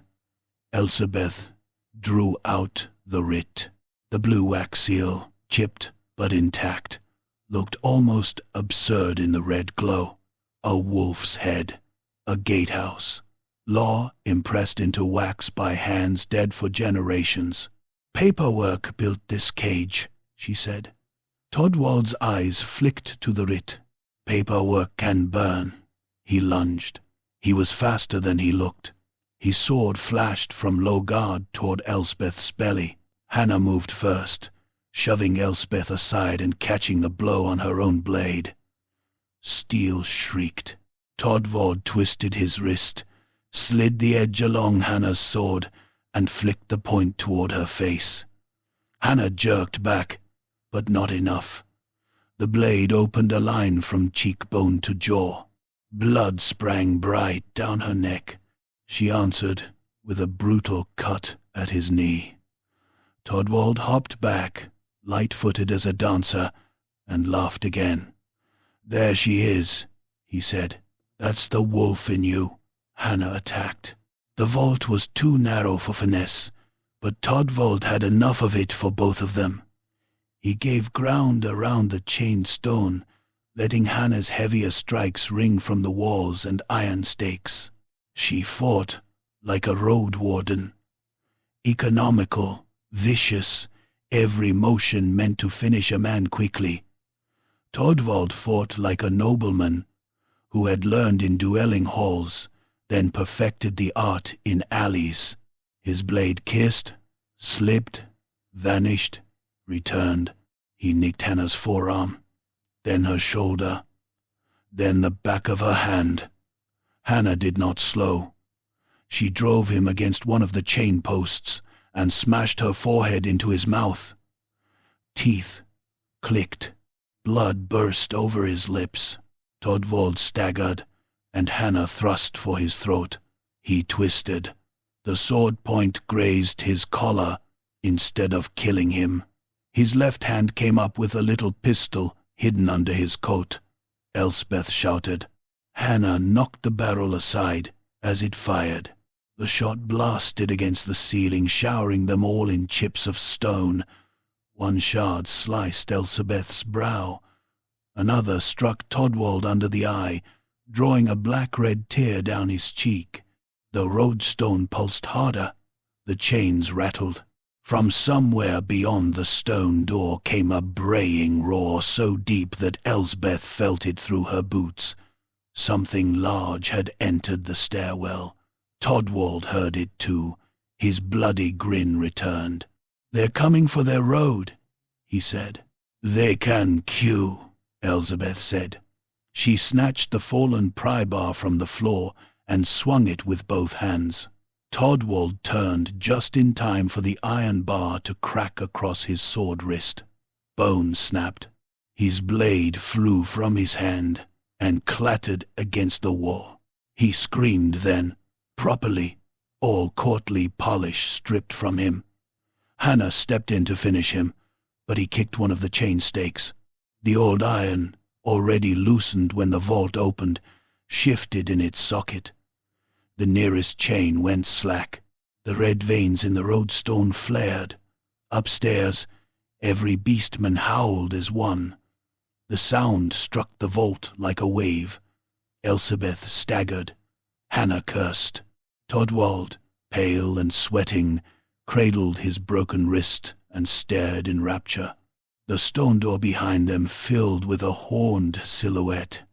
Speaker 1: Elspeth drew out the writ. The blue wax seal, chipped but intact, looked almost absurd in the red glow. A wolf's head, a gatehouse, law impressed into wax by hands dead for generations. "Paperwork built this cage," she said. Torvald's eyes flicked to the writ. "Paperwork can burn." He lunged. He was faster than he looked. His sword flashed from low guard toward Elspeth's belly. Hannah moved first, shoving Elspeth aside and catching the blow on her own blade. Steel shrieked. Torvald twisted his wrist, slid the edge along Hannah's sword, and flicked the point toward her face. Hannah jerked back, but not enough. The blade opened a line from cheekbone to jaw. Blood sprang bright down her neck. She answered with a brutal cut at his knee. Torvald hopped back, light-footed as a dancer, and laughed again. "There she is," he said. That's the wolf in you, Hannah attacked. The vault was too narrow for finesse, but Todvald had enough of it for both of them. He gave ground around the chained stone, letting Hannah's heavier strikes ring from the walls and iron stakes. She fought like a road warden. Economical, vicious, every motion meant to finish a man quickly. Todvald fought like a nobleman who had learned in dueling halls, then perfected the art in alleys. His blade kissed, slipped, vanished, returned. He nicked Hannah's forearm, then her shoulder, then the back of her hand. Hannah did not slow. She drove him against one of the chain posts and smashed her forehead into his mouth. Teeth clicked. Blood burst over his lips. Todvald staggered, and Hannah thrust for his throat. He twisted. The sword point grazed his collar instead of killing him. His left hand came up with a little pistol hidden under his coat. Elspeth shouted. Hannah knocked the barrel aside as it fired. The shot blasted against the ceiling, showering them all in chips of stone. One shard sliced Elspeth's brow. Another struck Todvald under the eye, drawing a black-red tear down his cheek. The roadstone pulsed harder. The chains rattled. From somewhere beyond the stone door came a braying roar so deep that Elsbeth felt it through her boots. Something large had entered the stairwell. Todvald heard it too. His bloody grin returned. "They're coming for their road," he said. "They can queue," Elizabeth said. She snatched the fallen pry bar from the floor and swung it with both hands. Todvald turned just in time for the iron bar to crack across his sword wrist. Bone snapped. His blade flew from his hand and clattered against the wall. He screamed then, properly, all courtly polish stripped from him. Hannah stepped in to finish him, but he kicked one of the chain stakes. The old iron, already loosened when the vault opened, shifted in its socket. The nearest chain went slack. The red veins in the roadstone flared. Upstairs, every beastman howled as one. The sound struck the vault like a wave. Elsebeth staggered. Hannah cursed. Todvald, pale and sweating, cradled his broken wrist and stared in rapture. The stone door behind them filled with a horned silhouette.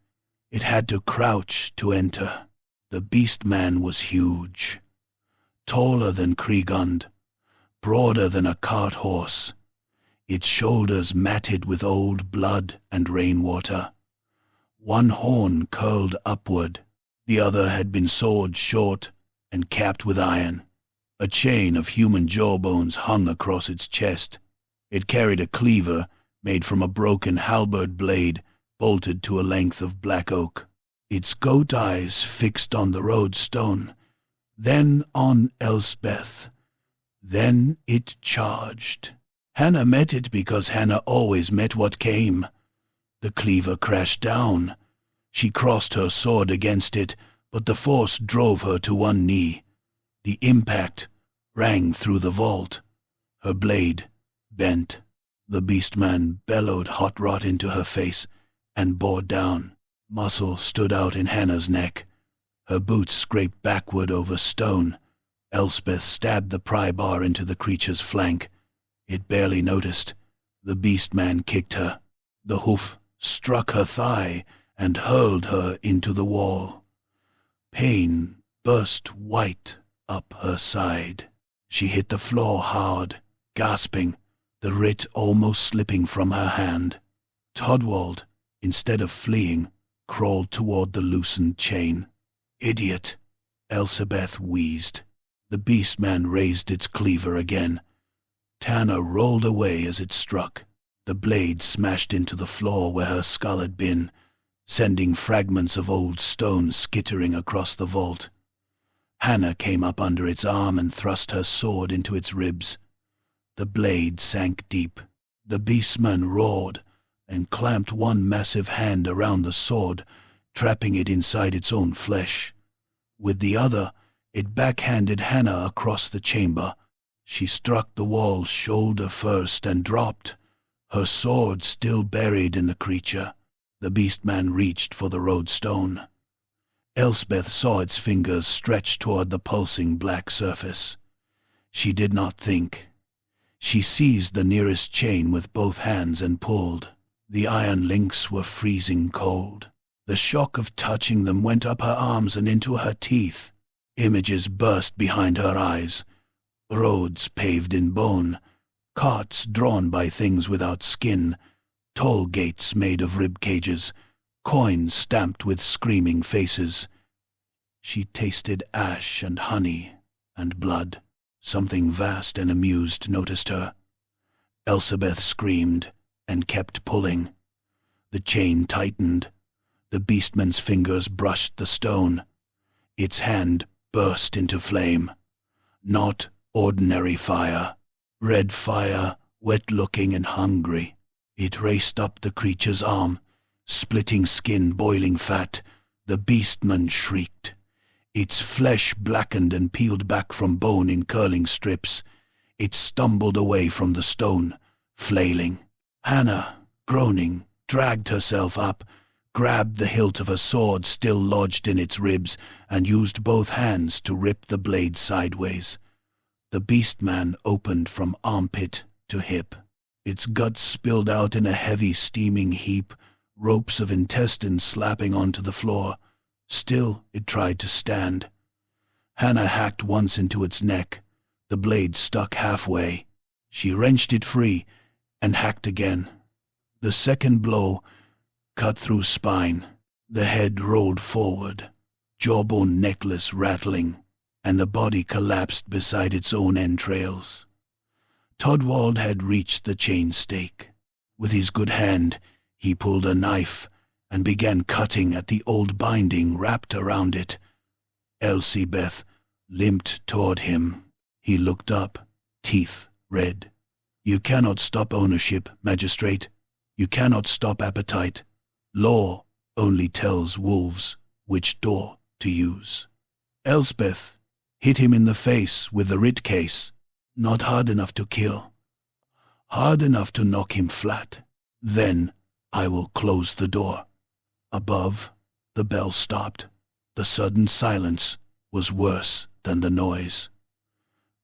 Speaker 1: It had to crouch to enter. The beast-man was huge, taller than Kriegund, broader than a cart horse, its shoulders matted with old blood and rainwater. One horn curled upward, the other had been sawed short and capped with iron. A chain of human jawbones hung across its chest. It carried a cleaver made from a broken halberd blade bolted to a length of black oak. Its goat eyes fixed on the roadstone, then on Elspeth. Then it charged. Hannah met it because Hannah always met what came. The cleaver crashed down. She crossed her sword against it, but the force drove her to one knee. The impact rang through the vault. Her blade bent. The beastman bellowed hot rot into her face and bore down. Muscle stood out in Hannah's neck. Her boots scraped backward over stone. Elspeth stabbed the pry bar into the creature's flank. It barely noticed. The beastman kicked her. The hoof struck her thigh and hurled her into the wall. Pain burst white up her side. She hit the floor hard, gasping, the writ almost slipping from her hand. Todvald, instead of fleeing, crawled toward the loosened chain. "Idiot," Elsebeth wheezed. The beastman raised its cleaver again. Tanner rolled away as it struck. The blade smashed into the floor where her skull had been, sending fragments of old stone skittering across the vault. Hannah came up under its arm and thrust her sword into its ribs. The blade sank deep. The beastman roared and clamped one massive hand around the sword, trapping it inside its own flesh. With the other, it backhanded Hannah across the chamber. She struck the wall shoulder first and dropped, her sword still buried in the creature. The beastman reached for the roadstone. Elspeth saw its fingers stretch toward the pulsing black surface. She did not think. She seized the nearest chain with both hands and pulled. The iron links were freezing cold. The shock of touching them went up her arms and into her teeth. Images burst behind her eyes. Roads paved in bone, carts drawn by things without skin, toll gates made of rib cages, coins stamped with screaming faces. She tasted ash and honey and blood. Something vast and amused noticed her. Elsebeth screamed and kept pulling. The chain tightened. The beastman's fingers brushed the stone. Its hand burst into flame. Not ordinary fire. Red fire, wet-looking and hungry. It raced up the creature's arm, splitting skin, boiling fat. The beastman shrieked. Its flesh blackened and peeled back from bone in curling strips. It stumbled away from the stone, flailing. Hannah, groaning, dragged herself up, grabbed the hilt of a sword still lodged in its ribs, and used both hands to rip the blade sideways. The beastman opened from armpit to hip. Its guts spilled out in a heavy steaming heap, ropes of intestine slapping onto the floor. Still, it tried to stand. Hannah hacked once into its neck. The blade stuck halfway. She wrenched it free and hacked again. The second blow cut through spine. The head rolled forward, jawbone necklace rattling, and the body collapsed beside its own entrails. Drakwald had reached the chain stake. With his good hand, he pulled a knife and began cutting at the old binding wrapped around it. Elsebeth limped toward him. He looked up, teeth red. "You cannot stop ownership, magistrate. You cannot stop appetite. Law only tells wolves which door to use." Elspeth hit him in the face with the Writ case. Not hard enough to kill. Hard enough to knock him flat. Then I will close the door. Above, the bell stopped. The sudden silence was worse than the noise.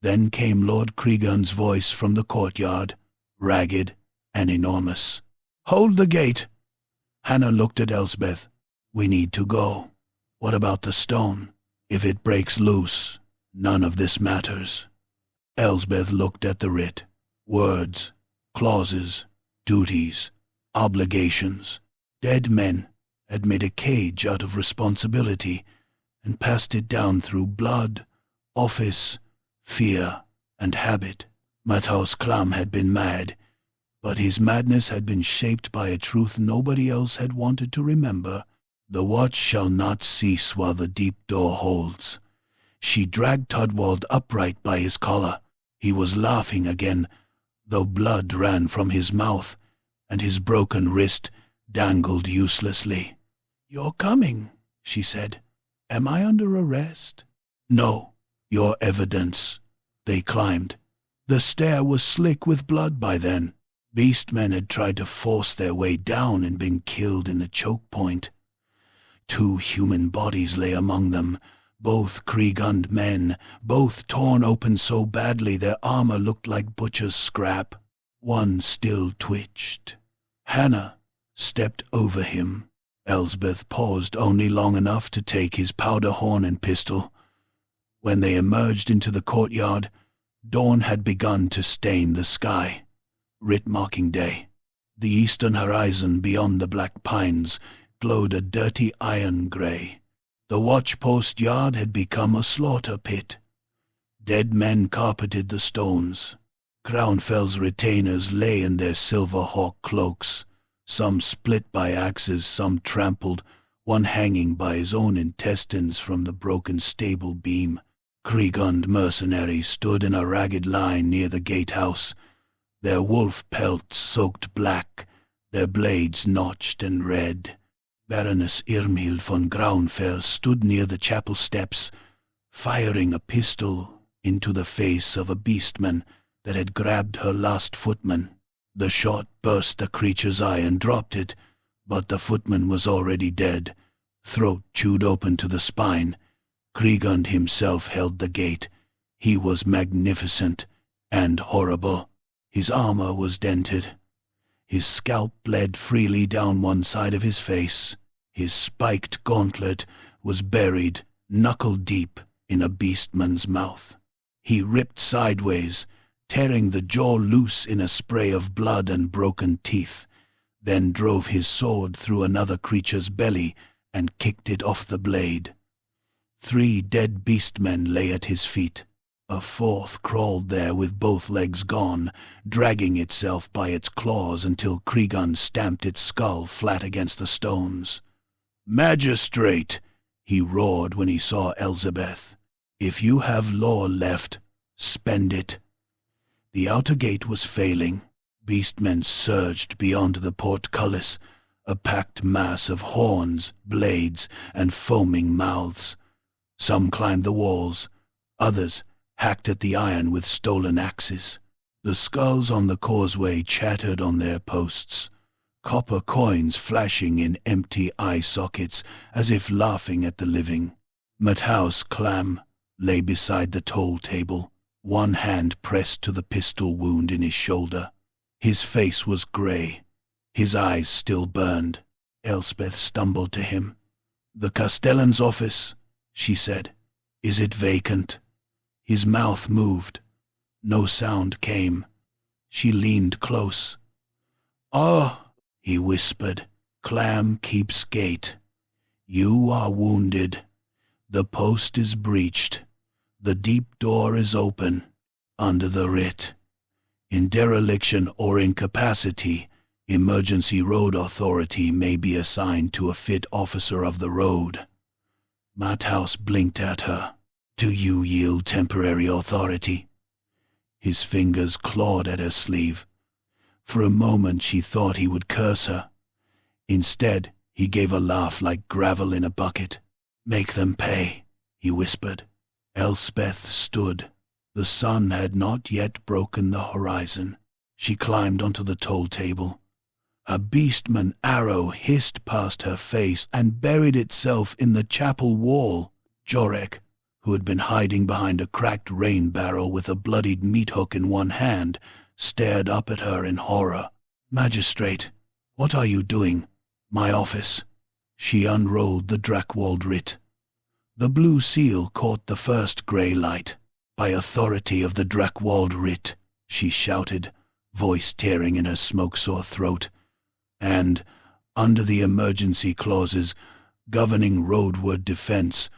Speaker 1: Then came Lord Cregan's voice from the courtyard, ragged and enormous. "Hold the gate!" Hannah looked at Elspeth. "We need to go. What about the stone? If it breaks loose, none of this matters." Elspeth looked at the writ. Words, clauses, duties, obligations. Dead men had made a cage out of responsibility and passed it down through blood, office, fear, and habit. Matthaus Clam had been mad, but his madness had been shaped by a truth nobody else had wanted to remember. The watch shall not cease while the deep door holds. She dragged Drakwald upright by his collar. He was laughing again, though blood ran from his mouth, and his broken wrist dangled uselessly. "You're coming," she said. "Am I under arrest?" "No, your evidence." They climbed. The stair was slick with blood by then. Beastmen had tried to force their way down and been killed in the choke point. 2 human bodies lay among them, both Kriegund men, both torn open so badly their armor looked like butcher's scrap. One still twitched. Hannah stepped over him. Elsbeth paused only long enough to take his powder horn and pistol. When they emerged into the courtyard, dawn had begun to stain the sky. Writ marking day. The eastern horizon beyond the black pines glowed a dirty iron grey. The watch-post yard had become a slaughter pit. Dead men carpeted the stones. Crownfell's retainers lay in their silver hawk cloaks, some split by axes, some trampled, one hanging by his own intestines from the broken stable beam. Kriegund mercenaries stood in a ragged line near the gatehouse, their wolf pelts soaked black, their blades notched and red. Baroness Irmhild von Graunfels stood near the chapel steps, firing a pistol into the face of a beastman that had grabbed her last footman. The shot burst the creature's eye and dropped it, but the footman was already dead, throat chewed open to the spine. Kriegund himself held the gate. He was magnificent and horrible. His armor was dented. His scalp bled freely down one side of his face. His spiked gauntlet was buried knuckle-deep in a beastman's mouth. He ripped sideways, tearing the jaw loose in a spray of blood and broken teeth, then drove his sword through another creature's belly and kicked it off the blade. 3 dead beastmen lay at his feet. A 4th crawled there with both legs gone, dragging itself by its claws until Kriegund stamped its skull flat against the stones. "Magistrate!" he roared when he saw Elizabeth. "If you have law left, spend it." The outer gate was failing. Beastmen surged beyond the portcullis, a packed mass of horns, blades, and foaming mouths. Some climbed the walls, others hacked at the iron with stolen axes. The skulls on the causeway chattered on their posts, copper coins flashing in empty eye sockets as if laughing at the living. Matthaus Clam lay beside the toll table, one hand pressed to the pistol wound in his shoulder. His face was grey. His eyes still burned. Elspeth stumbled to him. "The Castellan's office," she said. "Is it vacant?" His mouth moved. No sound came. She leaned close. "Ah," he whispered. "Clam keeps gate. You are wounded. The post is breached. The deep door is open. Under the writ. In dereliction or incapacity, emergency road authority may be assigned to a fit officer of the road." Matthaus blinked at her. "Do you yield temporary authority?" His fingers clawed at her sleeve. For a moment she thought he would curse her. Instead, he gave a laugh like gravel in a bucket. "Make them pay," he whispered. Elspeth stood. The sun had not yet broken the horizon. She climbed onto the toll table. A beastman arrow hissed past her face and buried itself in the chapel wall. Jorek, who had been hiding behind a cracked rain barrel with a bloodied meat hook in one hand, stared up at her in horror. "Magistrate, what are you doing? My office." She unrolled the Drakwald writ. The blue seal caught the first grey light. "By authority of the Drakwald writ," she shouted, voice tearing in her smoke-sore throat. "And, under the emergency clauses governing roadward defense,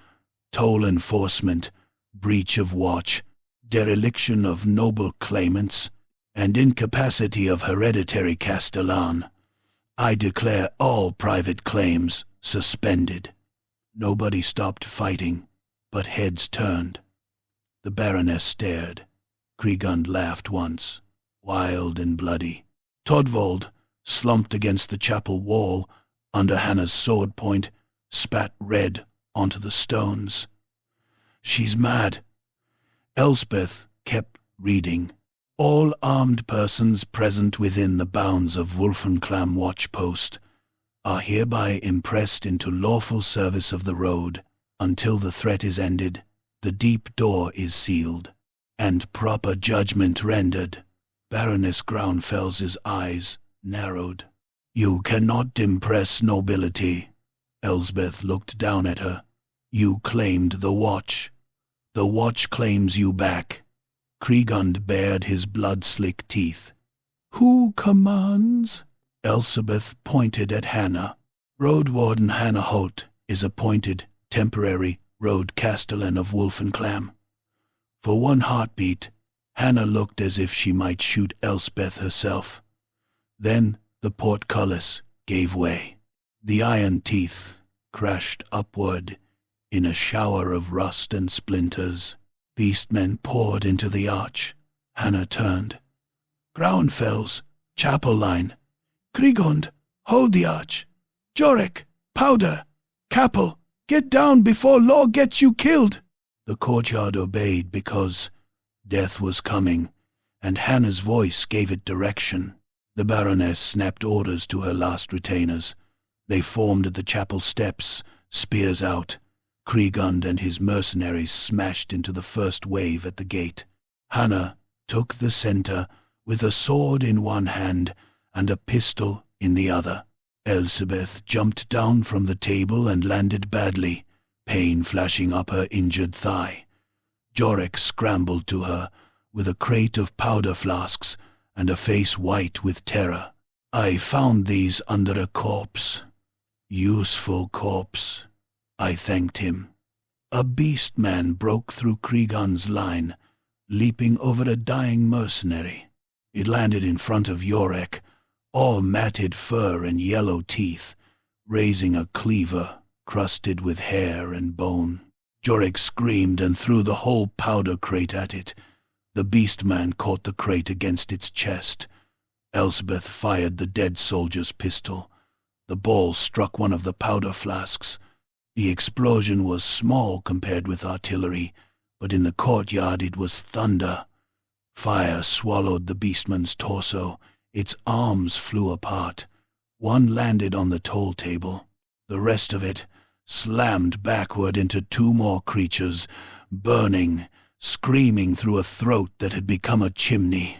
Speaker 1: toll enforcement, breach of watch, dereliction of noble claimants, and incapacity of hereditary Castellan, I declare all private claims suspended." Nobody stopped fighting, but heads turned. The Baroness stared. Kriegund laughed once, wild and bloody. Todvold, slumped against the chapel wall, under Hannah's sword point, spat red onto the stones. "She's mad." Elspeth kept reading. "All armed persons present within the bounds of Wolfenclam Watchpost are hereby impressed into lawful service of the road until the threat is ended, the deep door is sealed, and proper judgment rendered." Baroness Graunfels's eyes narrowed. "You cannot impress nobility." Elsbeth looked down at her. "You claimed the watch. The watch claims you back." Kriegund bared his blood-slick teeth. "Who commands?" Elsbeth pointed at Hannah. "Road Warden Hannah Holt is appointed temporary road castellan of Wolfenclam." For one heartbeat, Hannah looked as if she might shoot Elspeth herself. Then the portcullis gave way. The iron teeth crashed upward in a shower of rust and splinters. Beastmen poured into the arch. Hannah turned. "Graunfels, chapel line. Kriegund, hold the arch. Jorek, Powder! Capel! Get down before law gets you killed! The courtyard obeyed because death was coming, and Hannah's voice gave it direction. The Baroness snapped orders to her last retainers. They formed at the chapel steps, spears out. Kriegund and his mercenaries smashed into the first wave at the gate. Hannah took the center with a sword in one hand and a pistol in the other. Elspeth jumped down from the table and landed badly, pain flashing up her injured thigh. Jorek scrambled to her with a crate of powder flasks and a face white with terror. I found these under a corpse. Useful corpse. I thanked him. A beast man broke through Kriegund's line, leaping over a dying mercenary. It landed in front of Jorek, all matted fur and yellow teeth, raising a cleaver crusted with hair and bone. Jorek screamed and threw the whole powder crate at it. The beast man caught the crate against its chest. Elspeth fired the dead soldier's pistol. The ball struck one of the powder flasks. The explosion was small compared with artillery, but in the courtyard it was thunder. Fire swallowed the beastman's torso. Its arms flew apart. One landed on the toll table. The rest of it slammed backward into two more creatures, burning, screaming through a throat that had become a chimney.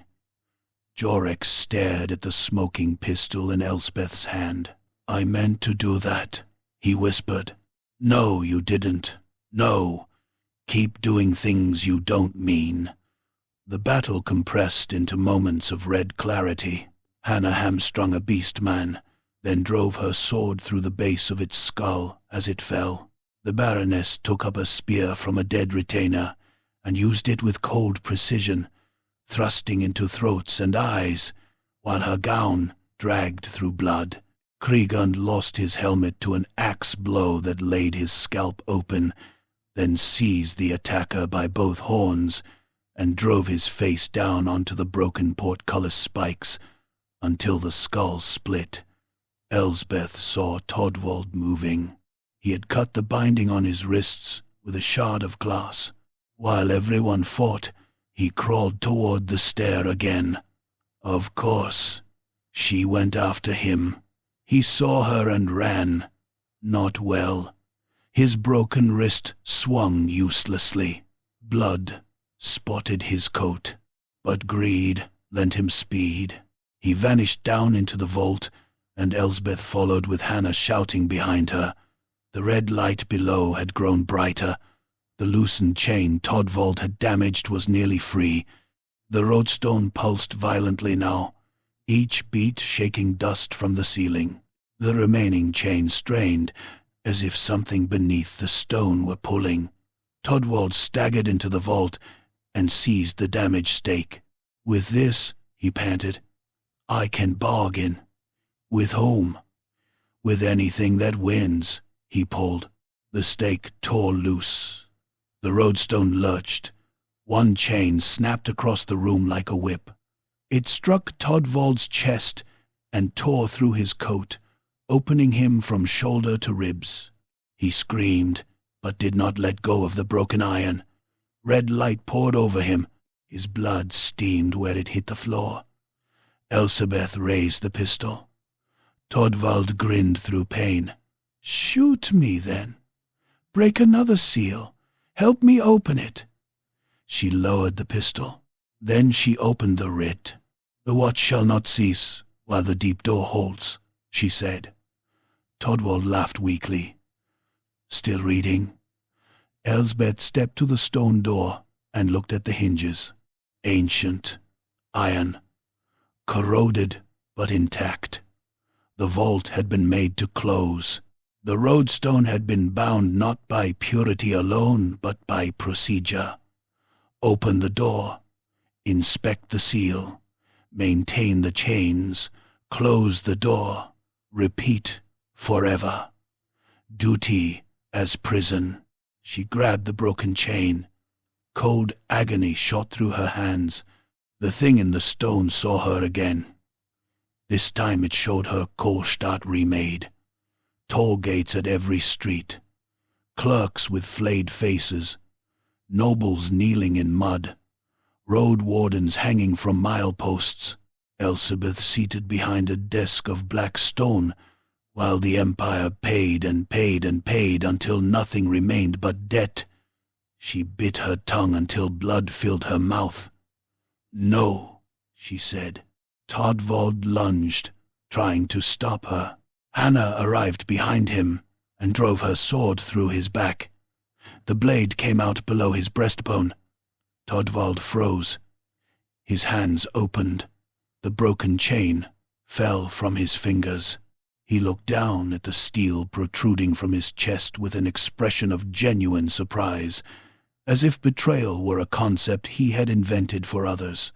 Speaker 1: Jorek stared at the smoking pistol in Elspeth's hand. I meant to do that, he whispered. No, you didn't. No. Keep doing things you don't mean. The battle compressed into moments of red clarity. Hannah hamstrung a beast man, then drove her sword through the base of its skull as it fell. The Baroness took up a spear from a dead retainer and used it with cold precision, thrusting into throats and eyes, while her gown dragged through blood. Kriegund lost his helmet to an axe blow that laid his scalp open, then seized the attacker by both horns and drove his face down onto the broken portcullis spikes until the skull split. Elsbeth saw Todwald moving. He had cut the binding on his wrists with a shard of glass. While everyone fought, he crawled toward the stair again. Of course, she went after him. He saw her and ran. Not well. His broken wrist swung uselessly. Blood spotted his coat, but greed lent him speed. He vanished down into the vault, and Elsbeth followed with Hannah shouting behind her. The red light below had grown brighter. The loosened chain Todwald had damaged was nearly free. The roadstone pulsed violently now, each beat shaking dust from the ceiling. The remaining chain strained, as if something beneath the stone were pulling. Todwald staggered into the vault and seized the damaged stake. With this, he panted, I can bargain. With whom? With anything that wins, he pulled. The stake tore loose. The roadstone lurched. One chain snapped across the room like a whip. It struck Todwald's chest and tore through his coat, opening him from shoulder to ribs. He screamed, but did not let go of the broken iron. Red light poured over him. His blood steamed where it hit the floor. Elsbeth raised the pistol. Todwald grinned through pain. Shoot me, then. Break another seal. Help me open it. She lowered the pistol. Then she opened the writ. The watch shall not cease while the deep door holds, she said. Todwald laughed weakly. Still reading? Elsbeth stepped to the stone door and looked at the hinges. Ancient, iron, corroded but intact. The vault had been made to close. The roadstone had been bound not by purity alone, but by procedure. Open the door, inspect the seal, maintain the chains, close the door, repeat forever. Duty as prison. She grabbed the broken chain. Cold agony shot through her hands. The thing in the stone saw her again. This time it showed her Kohlstadt remade. toll gates at every street, clerks with flayed faces, nobles kneeling in mud, road wardens hanging from mileposts, Elizabeth seated behind a desk of black stone, while the empire paid and paid and paid until nothing remained but debt. She bit her tongue until blood filled her mouth. "No," she said. Drakwald lunged, trying to stop her. Hannah arrived behind him and drove her sword through his back. The blade came out below his breastbone. Drakwald froze. His hands opened. The broken chain fell from his fingers. He looked down at the steel protruding from his chest with an expression of genuine surprise, as if betrayal were a concept he had invented for others.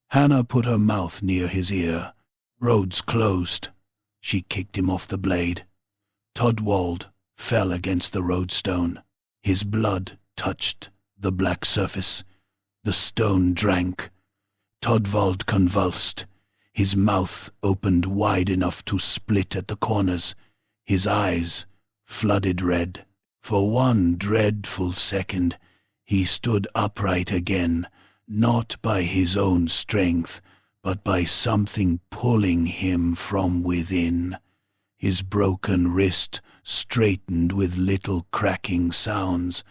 Speaker 1: Hannah put her mouth near his ear. Roads closed. She kicked him off the blade. Drakwald fell against the roadstone. His blood touched the black surface. The stone drank. Drakwald convulsed. His mouth opened wide enough to split at the corners. His eyes flooded red. For one dreadful second, he stood upright again, not by his own strength, but by something pulling him from within. His broken wrist straightened with little cracking sounds.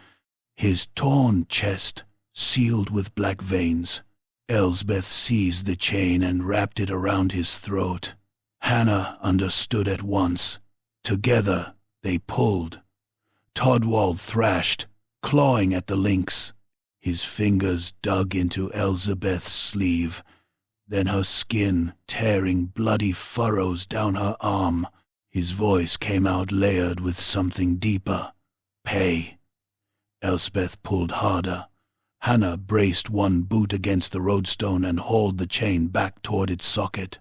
Speaker 1: His torn chest sealed with black veins. Elsbeth seized the chain and wrapped it around his throat. Hannah understood at once. Together they pulled. Drakwald thrashed, clawing at the links. His fingers dug into Elizabeth's sleeve, then her skin tearing bloody furrows down her arm. His voice came out layered with something deeper. "Pay." Elspeth pulled harder. Hannah braced one boot against the roadstone and hauled the chain back toward its socket.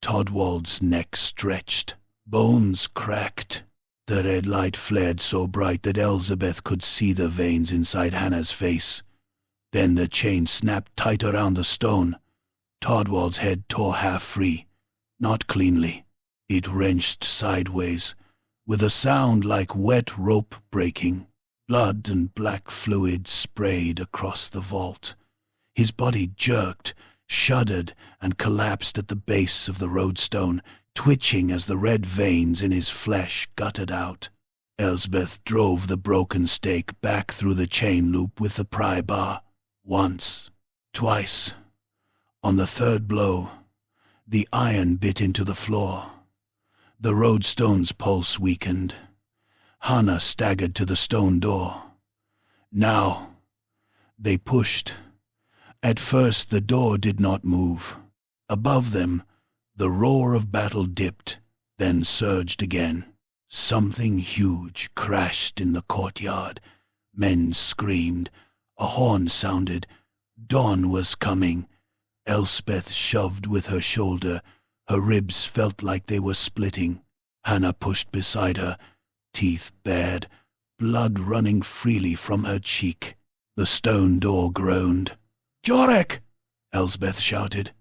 Speaker 1: Drakwald's neck stretched. Bones cracked. The red light flared so bright that Elizabeth could see the veins inside Hannah's face. Then the chain snapped tight around the stone. Drakwald's head tore half free, not cleanly. It wrenched sideways, with a sound like wet rope breaking. Blood and black fluid sprayed across the vault. His body jerked, shuddered, and collapsed at the base of the roadstone, twitching as the red veins in his flesh guttered out. Elsbeth drove the broken stake back through the chain loop with the pry bar. Once, twice. On the third blow, the iron bit into the floor. The roadstone's pulse weakened. Hannah staggered to the stone door. Now, they pushed. At first the door did not move. Above them, the roar of battle dipped, then surged again. Something huge crashed in the courtyard. Men screamed. A horn sounded. Dawn was coming. Elspeth shoved with her shoulder. Her ribs felt like they were splitting. Hannah pushed beside her, teeth bared, blood running freely from her cheek. The stone door groaned. "Jorik!" Elsbeth shouted.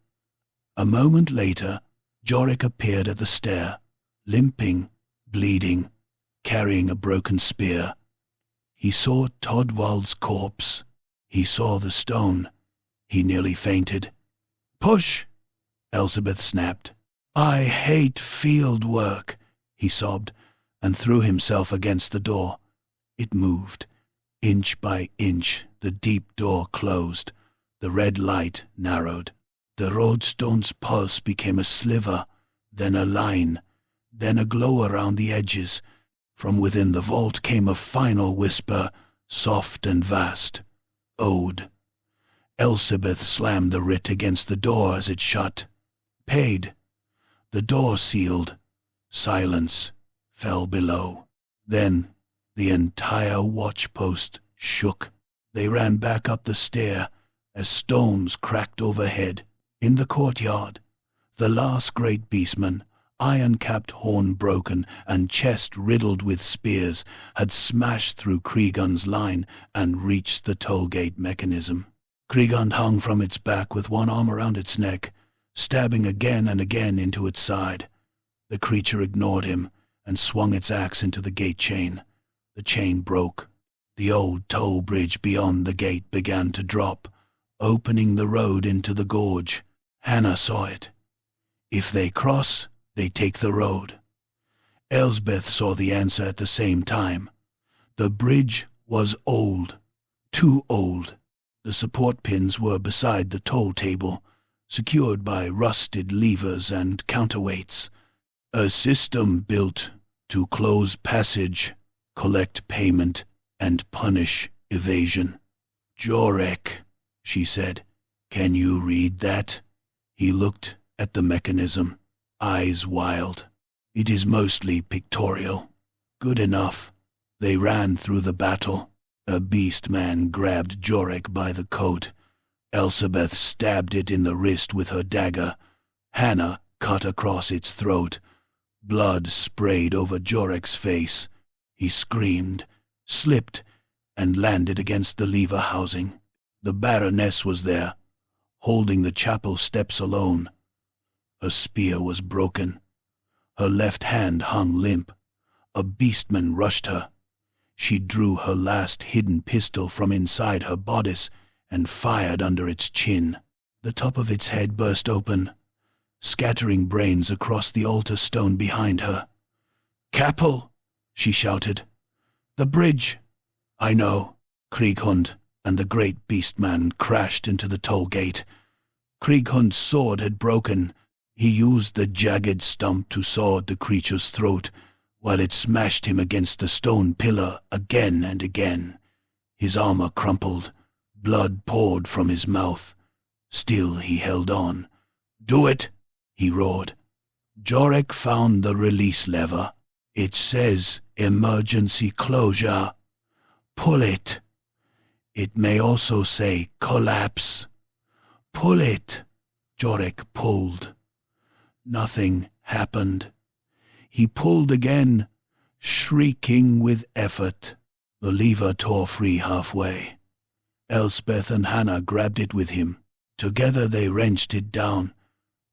Speaker 1: A moment later, Jorik appeared at the stair, limping, bleeding, carrying a broken spear. He saw Drakwald's corpse. He saw the stone. He nearly fainted. "Push!" Elizabeth snapped. "I hate field work," he sobbed, and threw himself against the door. It moved. Inch by inch, the deep door closed. The red light narrowed. The roadstone's pulse became a sliver, then a line, then a glow around the edges. From within the vault came a final whisper, soft and vast. Ode. Elizabeth slammed the writ against the door as it shut. Paid. The door sealed. Silence fell below. Then the entire watchpost shook. They ran back up the stair as stones cracked overhead. In the courtyard, the last great beastman, iron-capped horn broken and chest riddled with spears, had smashed through Kriegun's line and reached the toll-gate mechanism. Kriegun hung from its back with one arm around its neck, stabbing again and again into its side. The creature ignored him and swung its axe into the gate chain. The chain broke. The old toll bridge beyond the gate began to drop, opening the road into the gorge. Hannah saw it. If they cross, they take the road. Elsbeth saw the answer at the same time. The bridge was old, too old. The support pins were beside the toll table, secured by rusted levers and counterweights. A system built to close passage, collect payment, and punish evasion. "Jorek," she said, "can you read that?" He looked at the mechanism, eyes wild. "It is mostly pictorial." "Good enough." They ran through the battle. A beast man grabbed Jorek by the coat. Elsbeth stabbed it in the wrist with her dagger. Hannah cut across its throat. Blood sprayed over Jorek's face. He screamed, slipped, and landed against the lever housing. The Baroness was there, holding the chapel steps alone. Her spear was broken. Her left hand hung limp. A beastman rushed her. She drew her last hidden pistol from inside her bodice and fired under its chin. The top of its head burst open, scattering brains across the altar stone behind her. "Capel!" she shouted. "The bridge!" "I know." Krieghund and the great beastman crashed into the toll gate. Krieghund's sword had broken. He used the jagged stump to saw at the creature's throat, while it smashed him against the stone pillar again and again. His armor crumpled. Blood poured from his mouth. Still he held on. "Do it!" he roared. Jorek found the release lever. "It says emergency closure. Pull it. It may also say collapse. Pull it." Jorek pulled. Nothing happened. He pulled again, shrieking with effort. The lever tore free halfway. Elsbeth and Hannah grabbed it with him. Together they wrenched it down.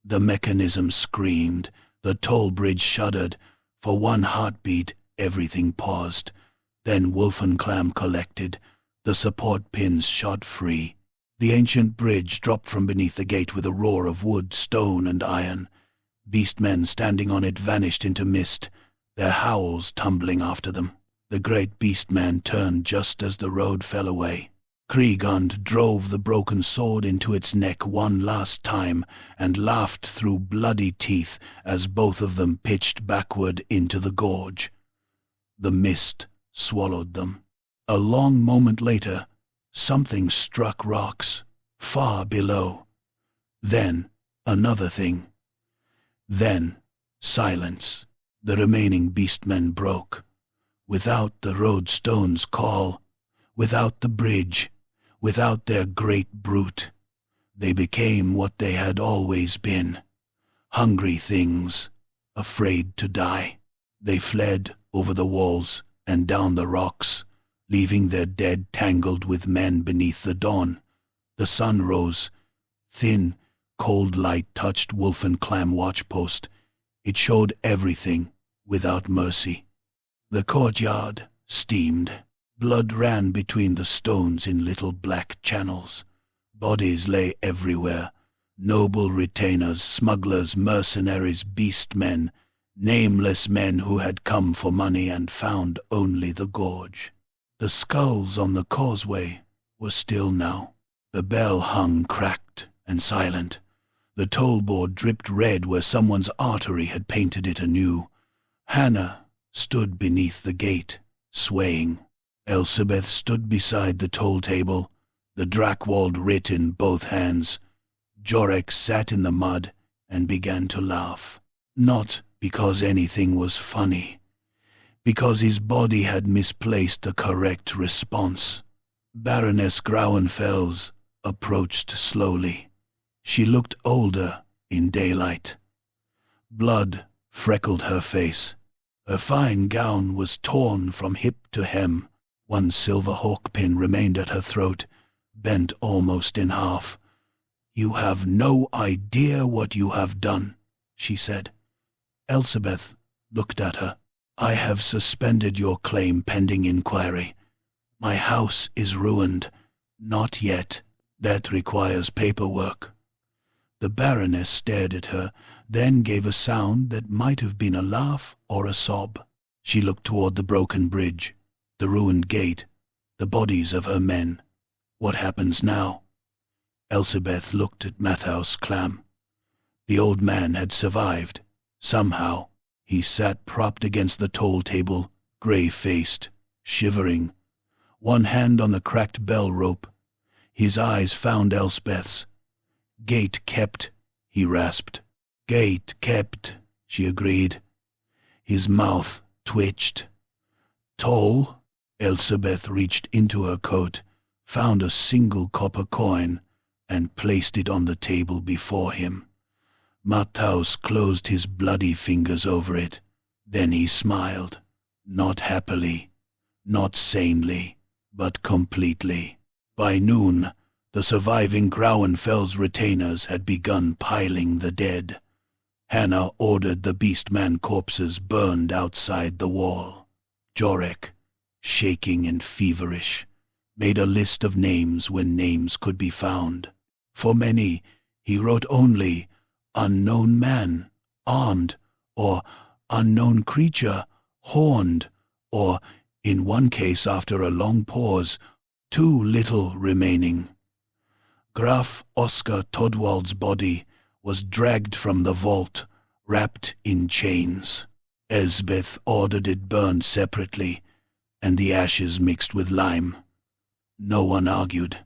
Speaker 1: The mechanism screamed. The toll bridge shuddered. For one heartbeat, everything paused. Then Wolfenclam collected. The support pins shot free. The ancient bridge dropped from beneath the gate with a roar of wood, stone, and iron. Beastmen standing on it vanished into mist, their howls tumbling after them. The great beastman turned just as the road fell away. Krieghund drove the broken sword into its neck one last time and laughed through bloody teeth as both of them pitched backward into the gorge. The mist swallowed them. A long moment later, something struck rocks, far below. Then, another thing. Then, silence. The remaining beastmen broke. Without the road stone's call, without the bridge, without their great brute, they became what they had always been. Hungry things, afraid to die. They fled over the walls and down the rocks, leaving their dead tangled with men beneath the dawn. The sun rose. Thin, cold light touched Wolfenclam watchpost. It showed everything without mercy. The courtyard steamed. Blood ran between the stones in little black channels. Bodies lay everywhere. Noble retainers, smugglers, mercenaries, beastmen, nameless men who had come for money and found only the gorge. The skulls on the causeway were still now. The bell hung cracked and silent. The toll board dripped red where someone's artery had painted it anew. Hannah stood beneath the gate, swaying. Elsbeth stood beside the toll table, the Drakwald writ in both hands. Jorek sat in the mud and began to laugh. Not because anything was funny, because his body had misplaced the correct response. Baroness Grauenfels approached slowly. She looked older in daylight. Blood freckled her face. Her fine gown was torn from hip to hem. One silver hawk pin remained at her throat, bent almost in half. "You have no idea what you have done," she said. Elsbeth looked at her. I have suspended your claim pending inquiry. My house is ruined. Not yet. That requires paperwork. The Baroness stared at her, then gave a sound that might have been a laugh or a sob. She looked toward the broken bridge, the ruined gate, the bodies of her men. What happens now? Elsbeth looked at Matthäus Clam. The old man had survived. Somehow. He sat propped against the toll table, grey-faced, shivering, one hand on the cracked bell rope. His eyes found Elsbeth's. "Gate kept," he rasped. "Gate kept," she agreed. His mouth twitched. "Toll?" Elsbeth reached into her coat, found a single copper coin, and placed it on the table before him. Matthäus closed his bloody fingers over it. Then he smiled, not happily, not sanely, but completely. By noon, the surviving Grauenfels retainers had begun piling the dead. Hannah ordered the beastman corpses burned outside the wall. Jorek, shaking and feverish, made a list of names when names could be found. For many, he wrote only "unknown man, armed," or "unknown creature, horned," or, in one case after a long pause, "too little remaining." Graf Oskar Todwald's body was dragged from the vault, wrapped in chains. Elsbeth ordered it burned separately, and the ashes mixed with lime. No one argued.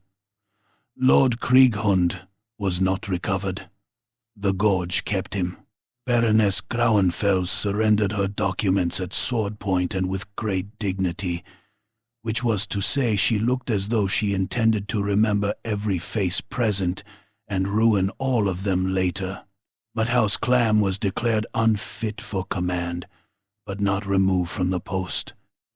Speaker 1: Lord Krieghund was not recovered. The gorge kept him. Baroness Grauenfels surrendered her documents at sword point and with great dignity, which was to say she looked as though she intended to remember every face present and ruin all of them later. Matthäus Clam was declared unfit for command, but not removed from the post.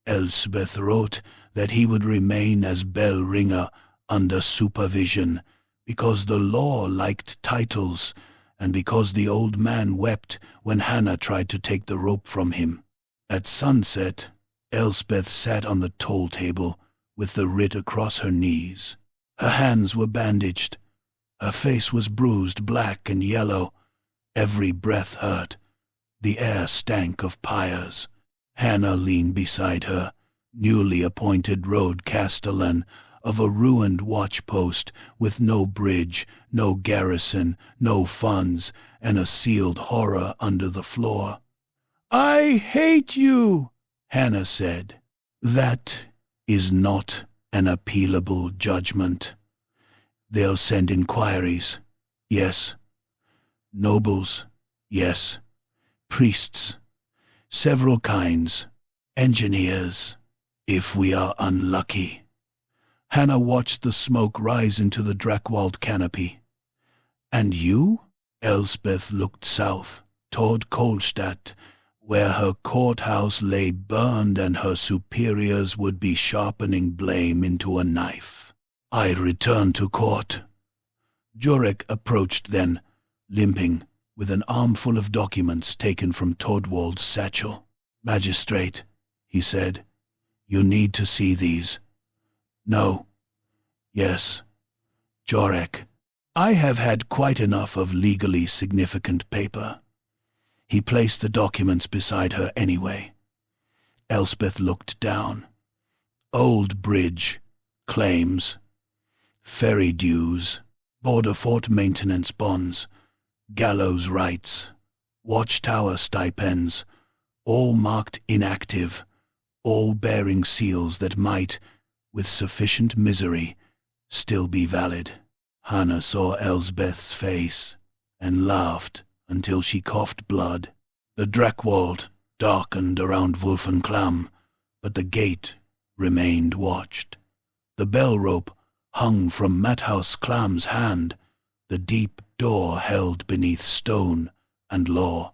Speaker 1: Elsbeth wrote that he would remain as bell ringer under supervision, because the law liked titles, and because the old man wept when Hannah tried to take the rope from him. At sunset, Elsbeth sat on the toll table with the writ across her knees. Her hands were bandaged. Her face was bruised black and yellow. Every breath hurt. The air stank of pyres. Hannah leaned beside her, newly appointed road castellan of a ruined watch-post with no bridge, no garrison, no funds, and a sealed horror under the floor. "I hate you," Hannah said. "That is not an appealable judgment. They'll send inquiries, yes. Nobles, yes. Priests, several kinds. Engineers, if we are unlucky." Hannah watched the smoke rise into the Drakwald canopy. "And you?" Elsbeth looked south, toward Kolstadt, where her courthouse lay burned and her superiors would be sharpening blame into a knife. "I return to court." Jorek approached then, limping, with an armful of documents taken from Todwald's satchel. "Magistrate," he said, "you need to see these." "No." "Yes." "Jorek, I have had quite enough of legally significant paper." He placed the documents beside her anyway. Elsbeth looked down. Old bridge, claims, ferry dues, border fort maintenance bonds, gallows rights, watchtower stipends, all marked inactive, all bearing seals that might, with sufficient misery, still be valid. Hannah saw Elsbeth's face and laughed until she coughed blood. The Drakwald darkened around Wolfenklam, but the gate remained watched. The bell rope hung from Matthäus Clam's hand, the deep door held beneath stone and law.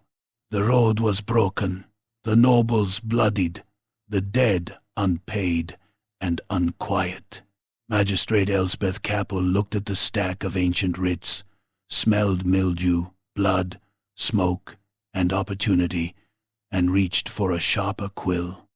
Speaker 1: The road was broken, the nobles bloodied, the dead unpaid and unquiet. Magistrate Elsbeth Kappel looked at the stack of ancient writs, smelled mildew, blood, smoke, and opportunity, and reached for a sharper quill.